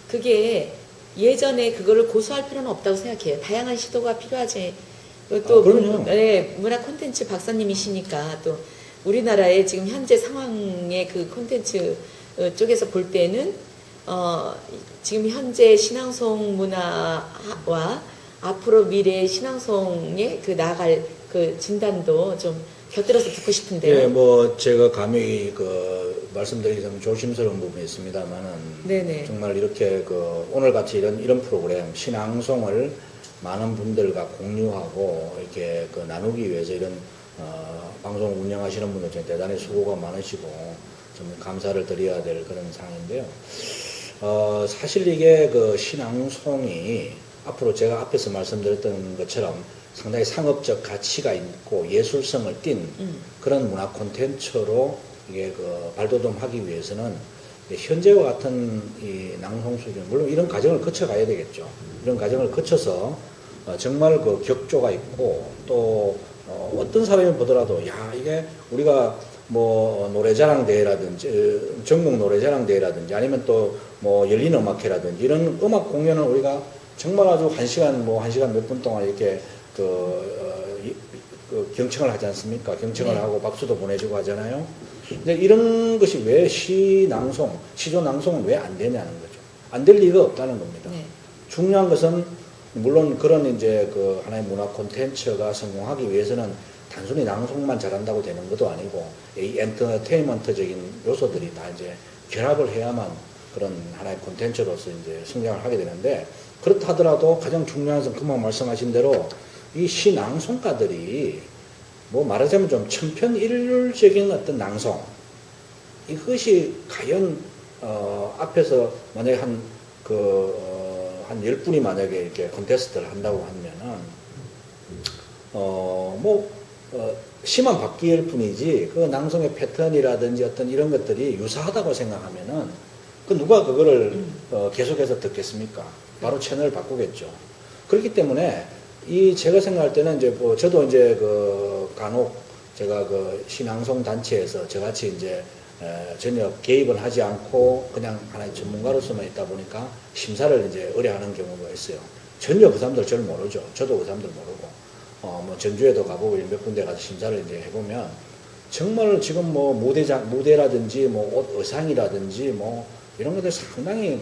[SPEAKER 1] 그게 예전에 그거를 고수할 필요는 없다고 생각해요. 다양한 시도가 필요하지. 또
[SPEAKER 2] 그럼요.
[SPEAKER 1] 문화 콘텐츠 박사님이시니까 또 우리나라의 지금 현재 상황의 그 콘텐츠 쪽에서 볼 때는 지금 현재 신앙송 문화와 앞으로 미래의 신앙송의 그 나아갈 그 진단도 좀 곁들여서 듣고 싶은데요.
[SPEAKER 2] 예, 뭐 제가 감히 말씀드리자면 조심스러운 부분이 있습니다만은
[SPEAKER 1] 네네.
[SPEAKER 2] 정말 이렇게 오늘 같이 이런 프로그램 신앙송을 많은 분들과 공유하고 이렇게 나누기 위해서 이런 방송 운영하시는 분들 중에 대단히 수고가 많으시고 좀 감사를 드려야 될 그런 상황인데요. 사실 이게 신앙송이 앞으로 제가 앞에서 말씀드렸던 것처럼 상당히 상업적 가치가 있고 예술성을 띤 그런 문화 콘텐츠로 이게 발돋움하기 위해서는 현재와 같은 이 낭송 수준, 물론 이런 과정을 거쳐가야 되겠죠. 이런 과정을 거쳐서 정말 격조가 있고 또 어떤 사람이 보더라도 야 이게 우리가 뭐 노래자랑 대회라든지 전국 노래자랑 대회라든지 아니면 또 뭐 열린 음악회라든지 이런 음악 공연을 우리가 정말 아주 1시간 몇 분 동안 이렇게 경청을 하지 않습니까? 경청을
[SPEAKER 1] 네.
[SPEAKER 2] 하고 박수도 보내주고 하잖아요. 근데 이런 것이 왜 시조 낭송은 왜 안 되냐는 거죠. 안 될 리가 없다는 겁니다.
[SPEAKER 1] 네.
[SPEAKER 2] 중요한 것은 물론 그런 이제 하나의 문화 콘텐츠가 성공하기 위해서는 단순히 낭송만 잘한다고 되는 것도 아니고 이 엔터테인먼트적인 요소들이 다 이제 결합을 해야만 그런 하나의 콘텐츠로서 이제 성장을 하게 되는데 그렇다 하더라도 가장 중요한 것은 금방 말씀하신 대로 이 시낭송가들이 뭐 말하자면 좀 천편일률적인 어떤 낭송 이것이 과연 앞에서 만약에 한 10분이 만약에 이렇게 콘테스트를 한다고 하면은 시만 바뀔 뿐이지 그 낭송의 패턴이라든지 어떤 이런 것들이 유사하다고 생각하면은 누가 그거를 계속해서 듣겠습니까? 바로 채널을 바꾸겠죠. 그렇기 때문에 제가 생각할 때는 이제 저도 이제 간혹 제가 신앙송 단체에서 저같이 이제 전혀 개입을 하지 않고 그냥 하나의 전문가로서만 있다 보니까 심사를 이제 의뢰하는 경우가 있어요. 전혀 그 사람들 저를 모르죠. 저도 그 사람들 모르고 뭐 전주에도 가보고 몇 군데 가서 심사를 이제 해보면 정말 지금 뭐 무대라든지 뭐 옷 의상이라든지 뭐 이런 것들 상당히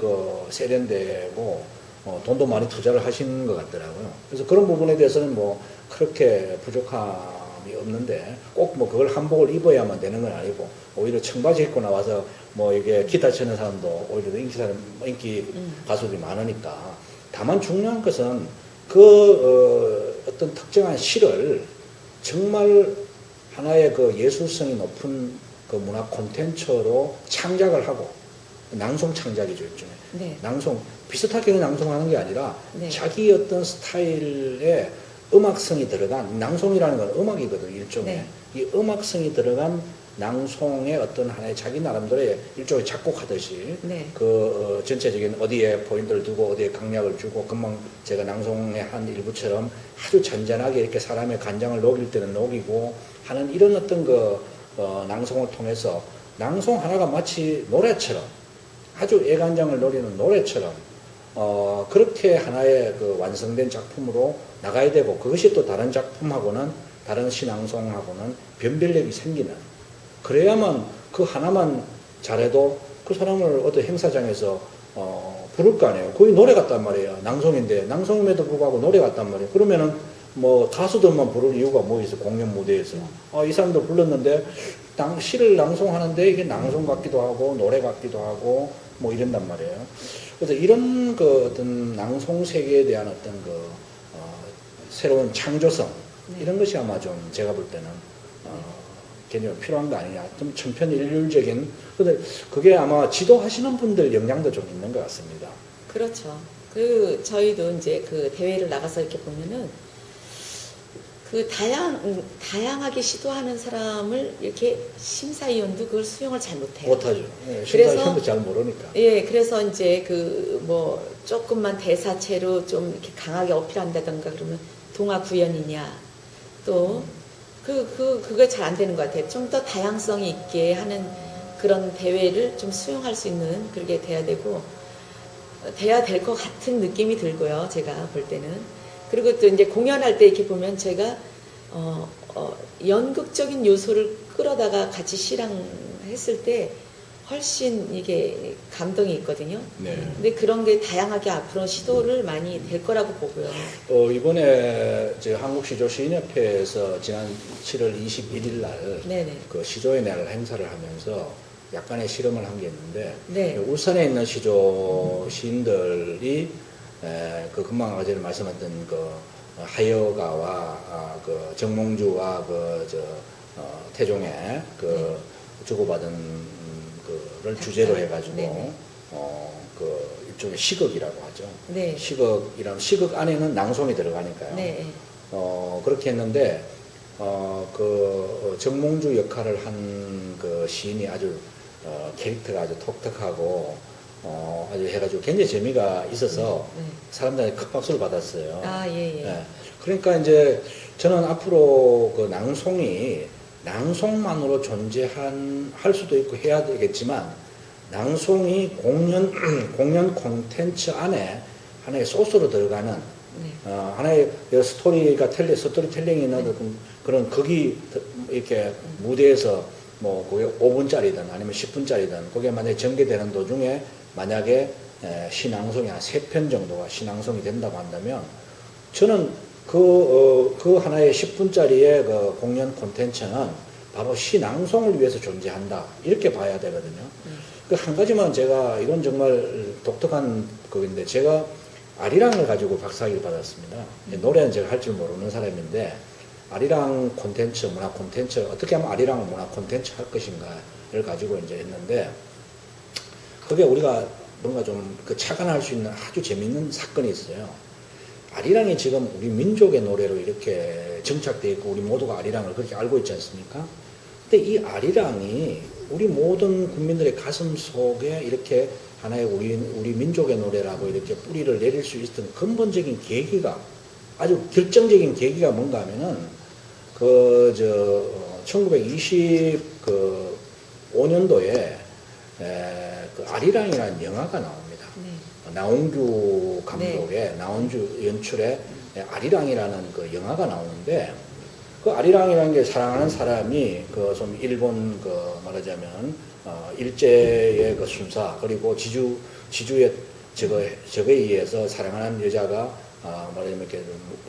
[SPEAKER 2] 세련되고 돈도 많이 투자를 하신 것 같더라고요. 그래서 그런 부분에 대해서는 뭐 그렇게 부족함이 없는데 꼭 뭐 그걸 한복을 입어야만 되는 건 아니고 오히려 청바지 입고 나와서 뭐 이게 기타 치는 사람도 오히려 인기 가수들이 많으니까 다만 중요한 것은 어떤 특정한 시를 정말 하나의 예술성이 높은 문화 콘텐츠로 창작을 하고 낭송 창작이죠, 일종의.
[SPEAKER 1] 네.
[SPEAKER 2] 낭송, 비슷하게 낭송하는 게 아니라
[SPEAKER 1] 네.
[SPEAKER 2] 자기 어떤 스타일의 음악성이 들어간, 낭송이라는 건 음악이거든요, 일종의.
[SPEAKER 1] 네.
[SPEAKER 2] 이 음악성이 들어간 낭송의 어떤 하나의 자기 나름대로의 일종의 작곡하듯이
[SPEAKER 1] 네.
[SPEAKER 2] 전체적인 어디에 포인트를 두고 어디에 강약을 주고 금방 제가 낭송의 한 일부처럼 아주 잔잔하게 이렇게 사람의 간장을 녹일 때는 녹이고 하는 이런 어떤 낭송을 통해서 낭송 하나가 마치 노래처럼 아주 애간장을 노리는 노래처럼 그렇게 하나의 완성된 작품으로 나가야 되고 그것이 또 다른 작품하고는 다른 신앙송하고는 변별력이 생기는, 그래야만 그 하나만 잘해도 그 사람을 어떤 행사장에서 부를 거 아니에요. 거의 노래 같단 말이에요. 낭송인데 낭송임에도 불구하고 노래 같단 말이에요. 그러면은 뭐 가수들만 부를 이유가 뭐 있어? 공연 무대에서 이 사람들 불렀는데 시를 낭송하는데 이게 낭송 같기도 하고 노래 같기도 하고 뭐 이런단 말이에요. 그래서 이런 그 어떤 낭송 세계에 대한 어떤 그 새로운 창조성,
[SPEAKER 1] 네.
[SPEAKER 2] 이런 것이 아마 좀 제가 볼 때는 굉장히 필요한 거 아니냐. 좀 천편일률적인, 근데 그게 아마 지도하시는 분들 영향도 좀 있는 것 같습니다.
[SPEAKER 1] 그렇죠. 저희도 이제 그 대회를 나가서 이렇게 보면은 다양하게 시도하는 사람을 이렇게 심사위원도 그걸 수용을 잘 못해요.
[SPEAKER 2] 못하죠. 네, 심사위원도 잘 모르니까.
[SPEAKER 1] 예, 그래서 이제 조금만 대사체로 좀 이렇게 강하게 어필한다던가 그러면 동화 구연이냐, 또 그게 잘 안 되는 것 같아요. 좀 더 다양성이 있게 하는 그런 대회를 좀 수용할 수 있는 그렇게 돼야 될 것 같은 느낌이 들고요. 제가 볼 때는. 그리고 또 이제 공연할 때 이렇게 보면 제가 연극적인 요소를 끌어다가 같이 시랑 했을 때 훨씬 이게 감동이 있거든요.
[SPEAKER 2] 네.
[SPEAKER 1] 근데 그런 게 다양하게 앞으로 시도를 많이 될 거라고 보고요.
[SPEAKER 2] 이번에 한국시조시인협회에서 지난 7월 21일 날
[SPEAKER 1] 네네.
[SPEAKER 2] 그 시조의 날 행사를 하면서 약간의 실험을 한 게 있는데,
[SPEAKER 1] 네.
[SPEAKER 2] 울산에 있는 시조 시인들이 그 금방 어제 말씀했던 그 하여가와 그 정몽주와 태종의 그 주고받은 그를 주제로 해가지고
[SPEAKER 1] 네네.
[SPEAKER 2] 그 일종의 시극이라고 하죠.
[SPEAKER 1] 네.
[SPEAKER 2] 시극 안에는 낭송이 들어가니까요.
[SPEAKER 1] 네.
[SPEAKER 2] 그렇게 했는데 정몽주 역할을 한 그 시인이 아주 캐릭터가 아주 독특하고 아주 해가지고 굉장히 재미가 있어서
[SPEAKER 1] 네.
[SPEAKER 2] 사람들이 큰 박수를 받았어요.
[SPEAKER 1] 예.
[SPEAKER 2] 예. 그러니까 이제 저는 앞으로 그 낭송이 낭송만으로 할 수도 있고 해야 되겠지만, 낭송이 공연 콘텐츠 안에 하나의 소스로 들어가는 하나의 스토리텔링이 있는 그런 극이 이렇게 무대에서 뭐 그게 5분짜리든 아니면 10분짜리든 그게 만약에 전개되는 도중에 만약에 시낭송이 한 3편 정도가 시낭송이 된다고 한다면, 저는 그 하나의 10분짜리의 그 공연 콘텐츠는 바로 시낭송을 위해서 존재한다, 이렇게 봐야 되거든요. 그 한 가지만 제가, 이건 정말 독특한 그인데, 제가 아리랑을 가지고 박사학위를 받았습니다. 노래는 제가 할 줄 모르는 사람인데, 아리랑 콘텐츠, 문화 콘텐츠, 어떻게 하면 아리랑을 문화 콘텐츠 할 것인가를 가지고 이제 했는데, 그게 우리가 뭔가 좀 착안할 수 있는 아주 재밌는 사건이 있어요. 아리랑이 지금 우리 민족의 노래로 이렇게 정착되어 있고, 우리 모두가 아리랑을 그렇게 알고 있지 않습니까? 근데 이 아리랑이 우리 모든 국민들의 가슴 속에 이렇게 하나의 우리 민족의 노래라고 이렇게 뿌리를 내릴 수 있었던 근본적인 계기가, 아주 결정적인 계기가 뭔가 하면은 1925년도에 그 아리랑이라는 영화가 나옵니다.
[SPEAKER 1] 네.
[SPEAKER 2] 나홍규 감독의, 나홍규 연출의 아리랑이라는 그 영화가 나오는데, 그 아리랑이라는 게 사랑하는 사람이 좀 일본 말하자면 일제의 그 순사, 그리고 지주의 적에 의해서 사랑하는 여자가 말하자면 이렇게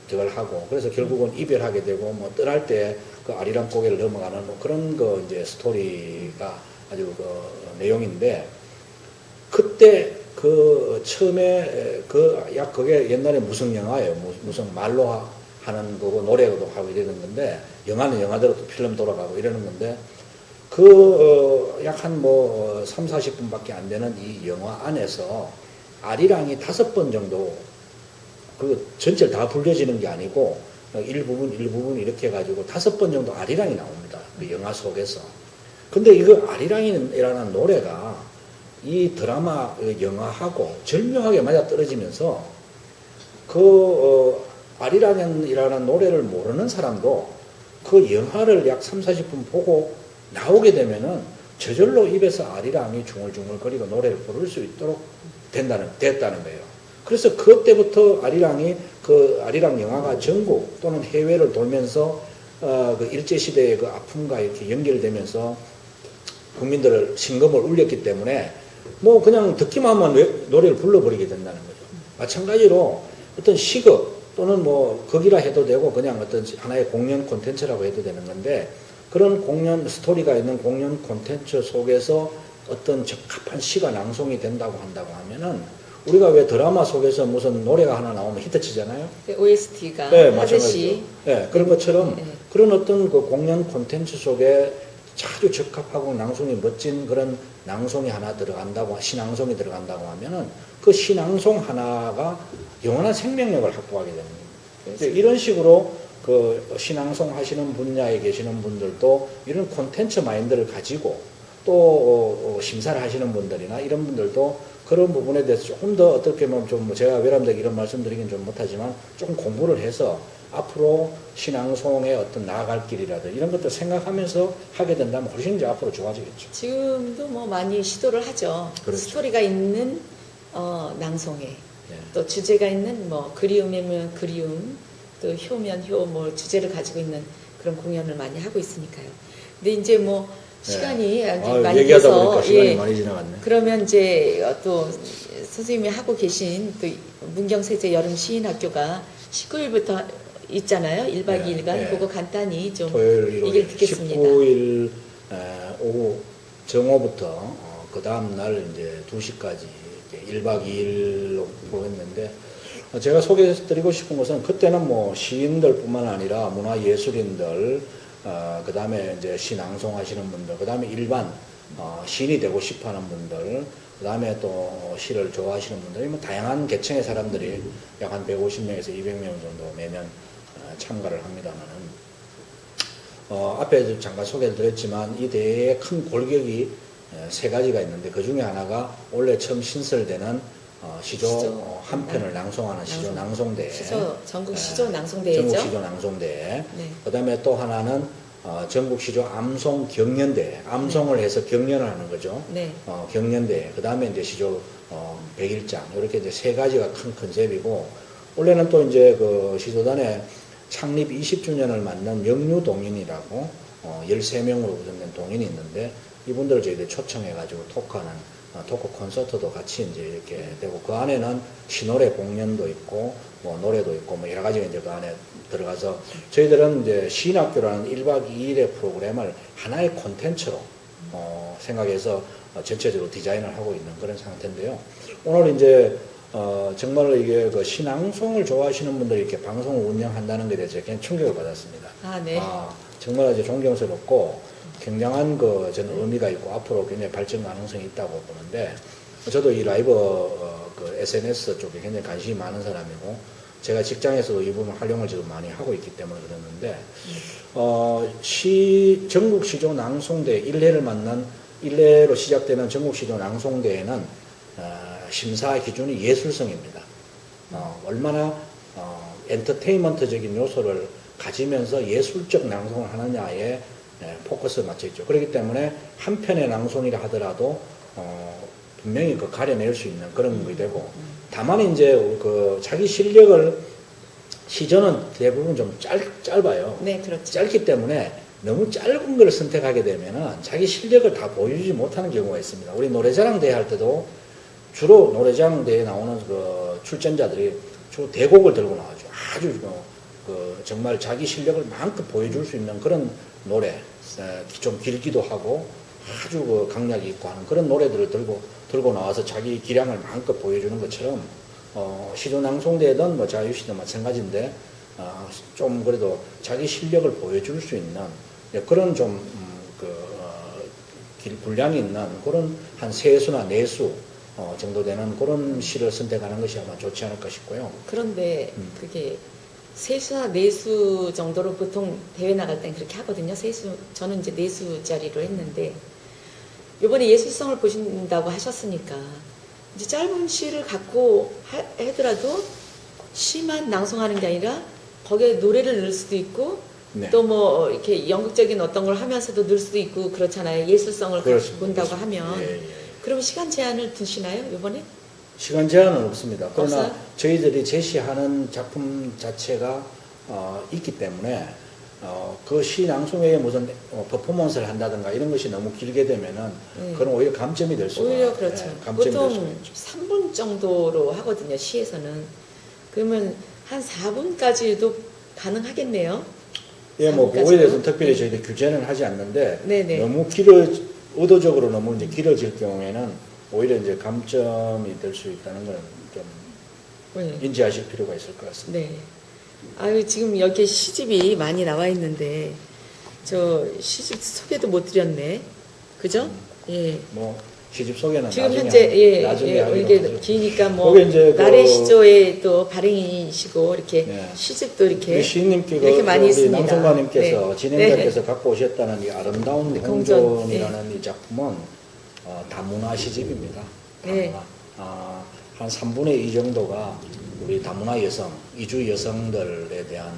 [SPEAKER 2] 저걸 하고, 그래서 결국은 이별하게 되고 뭐 떠날 때 그 아리랑 고개를 넘어가는 뭐 그런 이제 스토리가 아주 내용인데, 그때 처음에 그게 옛날에 무슨 영화예요. 무슨 말로 하는 거고 노래도 하고 이러는 건데, 영화는 영화대로 또 필름 돌아가고 이러는 건데, 약 한 3, 40분밖에 안 되는 이 영화 안에서 아리랑이 5번 정도, 전체를 다 불려지는 게 아니고 일부분 이렇게 해가지고 5번 정도 아리랑이 나옵니다. 그 영화 속에서. 근데 이거 아리랑이라는 노래가 이 드라마 영화하고 절묘하게 맞아떨어지면서 아리랑이라는 노래를 모르는 사람도 그 영화를 약 3, 40분 보고 나오게 되면은 저절로 입에서 아리랑이 중얼중얼거리고 노래를 부를 수 있도록 됐다는 거예요. 그래서 그때부터 아리랑 영화가 전국 또는 해외를 돌면서 그 일제시대의 그 아픔과 이렇게 연결되면서 국민들을 심금을 울렸기 때문에 뭐 그냥 듣기만 하면 노래를 불러버리게 된다는 거죠. 마찬가지로 어떤 시극 또는 뭐 극이라 해도 되고 그냥 어떤 하나의 공연 콘텐츠라고 해도 되는 건데 그런 공연 스토리가 있는 공연 콘텐츠 속에서 어떤 적합한 시가 낭송이 된다고 한다고 하면은 우리가 왜 드라마 속에서 무슨 노래가 하나 나오면 히트치잖아요.
[SPEAKER 1] OST가
[SPEAKER 2] 네,
[SPEAKER 1] 하듯이
[SPEAKER 2] 마찬가지죠. 네, 그런 것처럼
[SPEAKER 1] 네.
[SPEAKER 2] 그런 어떤 그 공연 콘텐츠 속에 아주 적합하고 낭송이 멋진 그런 낭송이 하나 들어간다고, 시낭송이 들어간다고 하면은 그 시낭송 하나가 영원한 생명력을 확보하게 되는 겁니다. 이런 식으로 그 시낭송 하시는 분야에 계시는 분들도 이런 콘텐츠 마인드를 가지고 또 심사를 하시는 분들이나 이런 분들도 그런 부분에 대해서 조금 더 어떻게 보면 좀 제가 외람되게 이런 말씀드리긴 좀 못하지만 조금 공부를 해서 앞으로 신앙송의 어떤 나아갈 길이라든 이런 것들 생각하면서 하게 된다면 훨씬 이제 앞으로 좋아지겠죠.
[SPEAKER 1] 지금도 뭐 많이 시도를 하죠.
[SPEAKER 2] 그렇죠.
[SPEAKER 1] 스토리가 있는 낭송에
[SPEAKER 2] 네.
[SPEAKER 1] 또 주제가 있는 뭐 그리움이면 그리움 또 효면 효 뭐 주제를 가지고 있는 그런 공연을 많이 하고 있으니까요. 근데 이제 뭐 시간이 아주 많이
[SPEAKER 2] 얘기하다
[SPEAKER 1] 돼서
[SPEAKER 2] 보니까 시간이 많이 지나갔네.
[SPEAKER 1] 그러면 이제 또 선생님이 하고 계신 또 문경세제 여름 시인학교가 19일부터 있잖아요. 1박 2일간
[SPEAKER 2] 네.
[SPEAKER 1] 그거 간단히 좀
[SPEAKER 2] 토요일, 일요일,
[SPEAKER 1] 얘기를 듣겠습니다.
[SPEAKER 2] 19일 오후 정오부터 그 다음 날 이제 2시까지 1박 2일로 했는데 제가 소개해드리고 싶은 것은 그때는 뭐 시인들뿐만 아니라 문화예술인들 그 다음에 이제 시낭송 하시는 분들, 그 다음에 일반 시인이 되고 싶어 하는 분들, 그 다음에 또 시를 좋아하시는 분들, 뭐 다양한 계층의 사람들이 약 한 150명에서 200명 정도 매년 참가를 합니다만은, 앞에 잠깐 소개를 드렸지만 이 대회에 큰 골격이 세 가지가 있는데 그 중에 하나가 원래 처음 신설되는 시조 한 편을 낭송하는 시조 낭송대회.
[SPEAKER 1] 전국 시조 낭송대회죠.
[SPEAKER 2] 전국 시조 낭송대회.
[SPEAKER 1] 네.
[SPEAKER 2] 그다음에 또 하나는 전국 시조 암송 경연대회. 암송을 해서 경연을 하는 거죠.
[SPEAKER 1] 네.
[SPEAKER 2] 경연대회. 그다음에 이제 시조 100일장. 이렇게 이제 세 가지가 큰 컨셉이고 원래는 또 이제 그 시조단의 창립 20주년을 맞는 영유동인이라고 13명으로 구성된 동인이 있는데 이분들을 저희들이 초청해가지고 토크하는 토크 콘서트도 같이 이제 이렇게 되고 그 안에는 시노래 공연도 있고 뭐 노래도 있고 뭐 여러 가지가 이제 그 안에 들어가서 저희들은 이제 시인학교라는 1박 2일의 프로그램을 하나의 콘텐츠로 생각해서 전체적으로 디자인을 하고 있는 그런 상태인데요. 오늘 이제 정말로 이게 그 신앙송을 좋아하시는 분들이 이렇게 방송을 운영한다는 게 대해서 굉장히 충격을 받았습니다.
[SPEAKER 1] 네.
[SPEAKER 2] 정말 이제 존경스럽고 굉장한 그 저는 의미가 있고 앞으로 굉장히 발전 가능성이 있다고 보는데 저도 이 라이브 그 SNS 쪽에 굉장히 관심이 많은 사람이고 제가 직장에서도 이 부분 활용을 지금 많이 하고 있기 때문에 그랬는데 전국 시조 낭송대 1회를 맞는 1회로 시작되는 전국 시조 낭송대회는 심사 기준이 예술성입니다. 얼마나 엔터테인먼트적인 요소를 가지면서 예술적 낭송을 하느냐에 포커스를 맞춰 있죠. 그렇기 때문에 한 편의 낭송이라 하더라도 분명히 그 가려낼 수 있는 그런 것이 되고 다만 이제 그 자기 실력을 시조는 대부분 좀 짧아요.
[SPEAKER 1] 네, 그렇죠.
[SPEAKER 2] 짧기 때문에 너무 짧은 걸 선택하게 되면은 자기 실력을 다 보여주지 못하는 경우가 있습니다. 우리 노래자랑 대회 할 때도 주로 노래자랑 대회에 나오는 그 출전자들이 주로 대곡을 들고 나와죠. 아주 정말 자기 실력을 마음껏 보여줄 수 있는 그런 노래, 좀 길기도 하고 아주 그 강약이 있고 하는 그런 노래들을 들고 나와서 자기 기량을 마음껏 보여주는 것처럼 시조낭송대든 뭐 자유시도 마찬가지인데 좀 그래도 자기 실력을 보여줄 수 있는 그런 좀 분량이 있는 그런 한 세수나 네수 정도 되는 그런 시를 선택하는 것이 아마 좋지 않을까 싶고요.
[SPEAKER 1] 그런데 그게 세수나 네수 정도로 보통 대회 나갈 땐 그렇게 하거든요. 세수, 저는 이제 네수짜리로 했는데, 이번에 예술성을 보신다고 하셨으니까, 이제 짧은 시를 갖고 하더라도 시만 낭송하는 게 아니라, 거기에 노래를 넣을 수도 있고,
[SPEAKER 2] 네.
[SPEAKER 1] 또 뭐, 이렇게 연극적인 어떤 걸 하면서도 넣을 수도 있고, 그렇잖아요. 예술성을
[SPEAKER 2] 그렇습니다.
[SPEAKER 1] 본다고
[SPEAKER 2] 그렇습니다.
[SPEAKER 1] 하면.
[SPEAKER 2] 예, 예.
[SPEAKER 1] 그럼 시간 제한을 두시나요, 이번에?
[SPEAKER 2] 시간 제한은 없습니다. 그러나
[SPEAKER 1] 없어요?
[SPEAKER 2] 저희들이 제시하는 작품 자체가 있기 때문에 그 시낭송회에 무슨 퍼포먼스를 한다든가 이런 것이 너무 길게 되면은
[SPEAKER 1] 네.
[SPEAKER 2] 그건 오히려 감점이 될 수가
[SPEAKER 1] 오히려 그렇죠.
[SPEAKER 2] 감점이 될 수가
[SPEAKER 1] 보통
[SPEAKER 2] 있죠.
[SPEAKER 1] 3분 정도로 하거든요, 시에서는. 그러면 한 4분까지도 가능하겠네요.
[SPEAKER 2] 예, 뭐
[SPEAKER 1] 4분까지도.
[SPEAKER 2] 그거에 대해서는 특별히 저희들 규제는 하지 않는데
[SPEAKER 1] 네네.
[SPEAKER 2] 너무 의도적으로 너무 이제 길어질 경우에는 오히려 이제 감점이 될 수 있다는 건 좀
[SPEAKER 1] 네.
[SPEAKER 2] 인지하실 필요가 있을 것 같습니다.
[SPEAKER 1] 네. 아유, 지금 여기 시집이 많이 나와 있는데, 저 시집 소개도 못 드렸네. 그죠? 예.
[SPEAKER 2] 뭐 시집 소개는
[SPEAKER 1] 지금
[SPEAKER 2] 나중에
[SPEAKER 1] 현재,
[SPEAKER 2] 나중에 하기로
[SPEAKER 1] 이게
[SPEAKER 2] 하죠.
[SPEAKER 1] 기니까 뭐,
[SPEAKER 2] 거기 이제
[SPEAKER 1] 나래 시조의 또 발행이시고, 이렇게
[SPEAKER 2] 네.
[SPEAKER 1] 시집도 이렇게.
[SPEAKER 2] 우리 시인님께
[SPEAKER 1] 이렇게 많이
[SPEAKER 2] 우리
[SPEAKER 1] 있습니다.
[SPEAKER 2] 낭송가님께서
[SPEAKER 1] 네.
[SPEAKER 2] 진행자께서 갖고 오셨다는 이 아름다운
[SPEAKER 1] 네, 공전.
[SPEAKER 2] 공전이라는 이 작품은 다문화 시집입니다. 다문화.
[SPEAKER 1] 네.
[SPEAKER 2] 한 3분의 2 정도가 우리 다문화 여성, 이주 여성들에 대한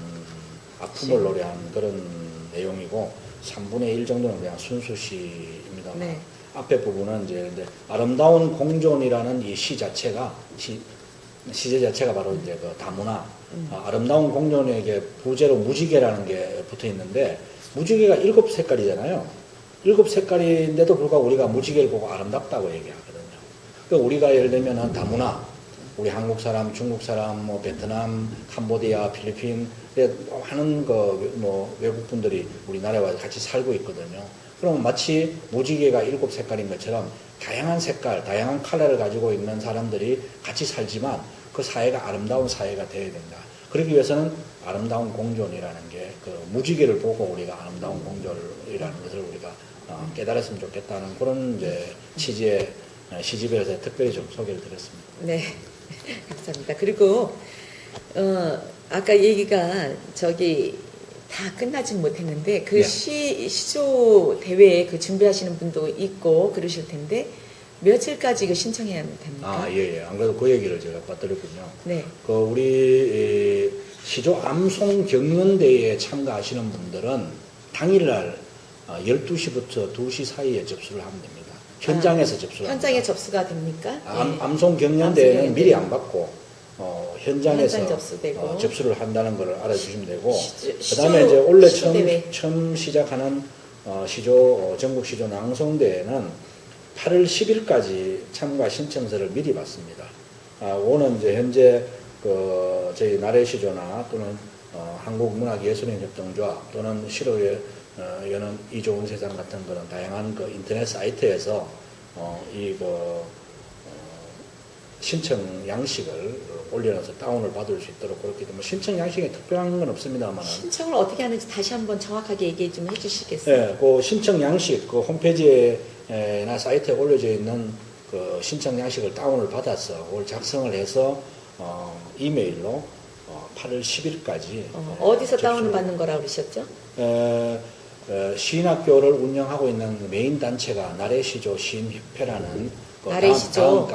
[SPEAKER 2] 아픔을
[SPEAKER 1] 시.
[SPEAKER 2] 노래한 그런 내용이고 3분의 1 정도는 그냥 순수 시입니다.
[SPEAKER 1] 네.
[SPEAKER 2] 앞에 부분은 이제 아름다운 공존이라는 이 시 자체가 시제 자체가 바로 이제 그 다문화 아름다운 공존에게 부제로 무지개라는 게 붙어 있는데 무지개가 7색깔이잖아요. 7색깔인데도 불구하고 우리가 무지개를 보고 아름답다고 얘기하거든요. 그러니까 우리가 예를 들면 다문화, 우리 한국 사람, 중국 사람, 뭐 베트남, 캄보디아, 필리핀 하는 뭐 외국 분들이 우리나라와 같이 살고 있거든요. 그럼 마치 무지개가 7색깔인 것처럼 다양한 색깔, 다양한 컬러를 가지고 있는 사람들이 같이 살지만 그 사회가 아름다운 사회가 되어야 된다. 그러기 위해서는 아름다운 공존이라는 게 그 무지개를 보고 우리가 아름다운 공존이라는 것을 우리가 깨달았으면 좋겠다는 그런 이제 취지의 시집에서 특별히 좀 소개를 드렸습니다.
[SPEAKER 1] 네. 감사합니다. 그리고, 아까 얘기가 저기 다 끝나진 못했는데, 그
[SPEAKER 2] 네.
[SPEAKER 1] 시조 대회에 그 준비하시는 분도 있고 그러실 텐데, 며칠까지 이거 신청해야 됩니까?
[SPEAKER 2] 예. 안 그래도 그 얘기를 제가 빠뜨렸군요.
[SPEAKER 1] 네.
[SPEAKER 2] 그 우리 시조 암송 경연대회에 참가하시는 분들은 당일날 12시부터 2시 사이에 접수를 하면 됩니다. 현장에서 접수를
[SPEAKER 1] 현장에
[SPEAKER 2] 합니다.
[SPEAKER 1] 접수가 됩니까? 네.
[SPEAKER 2] 암송 경연대회는 미리 안 받고 현장에서
[SPEAKER 1] 현장 접수되고.
[SPEAKER 2] 접수를 한다는 걸 알아주시면 되고
[SPEAKER 1] 시조-
[SPEAKER 2] 그다음에 이제 원래
[SPEAKER 1] 시조 대회.
[SPEAKER 2] 처음 시작하는 시조 전국 시조 낭송대회는 8월 10일까지 참가 신청서를 미리 받습니다. 오는 이제 현재 저희 나래시조나 또는 한국문학예술인협동조합 또는 시로에 여는 이 좋은 세상 같은 그런 다양한 그 인터넷 사이트에서 신청 양식을 올려놔서 다운을 받을 수 있도록 그렇게 되면 신청 양식에 특별한 건 없습니다만
[SPEAKER 1] 신청을 어떻게 하는지 다시 한번 정확하게 얘기 좀 해주시겠어요?
[SPEAKER 2] 네, 그 신청 양식 그 홈페이지에나 사이트에 올려져 있는 그 신청 양식을 다운을 받아서 그걸 작성을 해서 이메일로 8월 10일까지
[SPEAKER 1] 어디서 다운을 받는 거라고 그러셨죠?
[SPEAKER 2] 시인학교를 운영하고 있는 메인 단체가 나래시조 시인협회라는 그
[SPEAKER 1] 나래시조.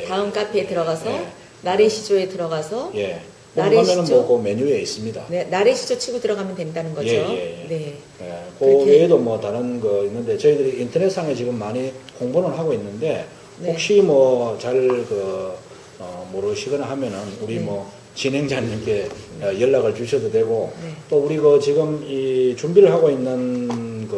[SPEAKER 2] 다음 카페에
[SPEAKER 1] 들어가서
[SPEAKER 2] 예.
[SPEAKER 1] 나래시조에 들어가서
[SPEAKER 2] 예.
[SPEAKER 1] 나래시조?
[SPEAKER 2] 나래시조 뭐그 메뉴에 있습니다.
[SPEAKER 1] 네, 나래시조 치고 들어가면 된다는 거죠.
[SPEAKER 2] 예.
[SPEAKER 1] 네.
[SPEAKER 2] 그
[SPEAKER 1] 그렇게-
[SPEAKER 2] 외에도 뭐 다른 거 있는데 저희들이 인터넷상에 지금 많이 홍보는 하고 있는데
[SPEAKER 1] 네.
[SPEAKER 2] 혹시 뭐 잘 모르시거나 하면은 우리
[SPEAKER 1] 네.
[SPEAKER 2] 뭐 진행자님께 연락을 주셔도 되고
[SPEAKER 1] 네.
[SPEAKER 2] 또 우리 지금 이 준비를 하고 있는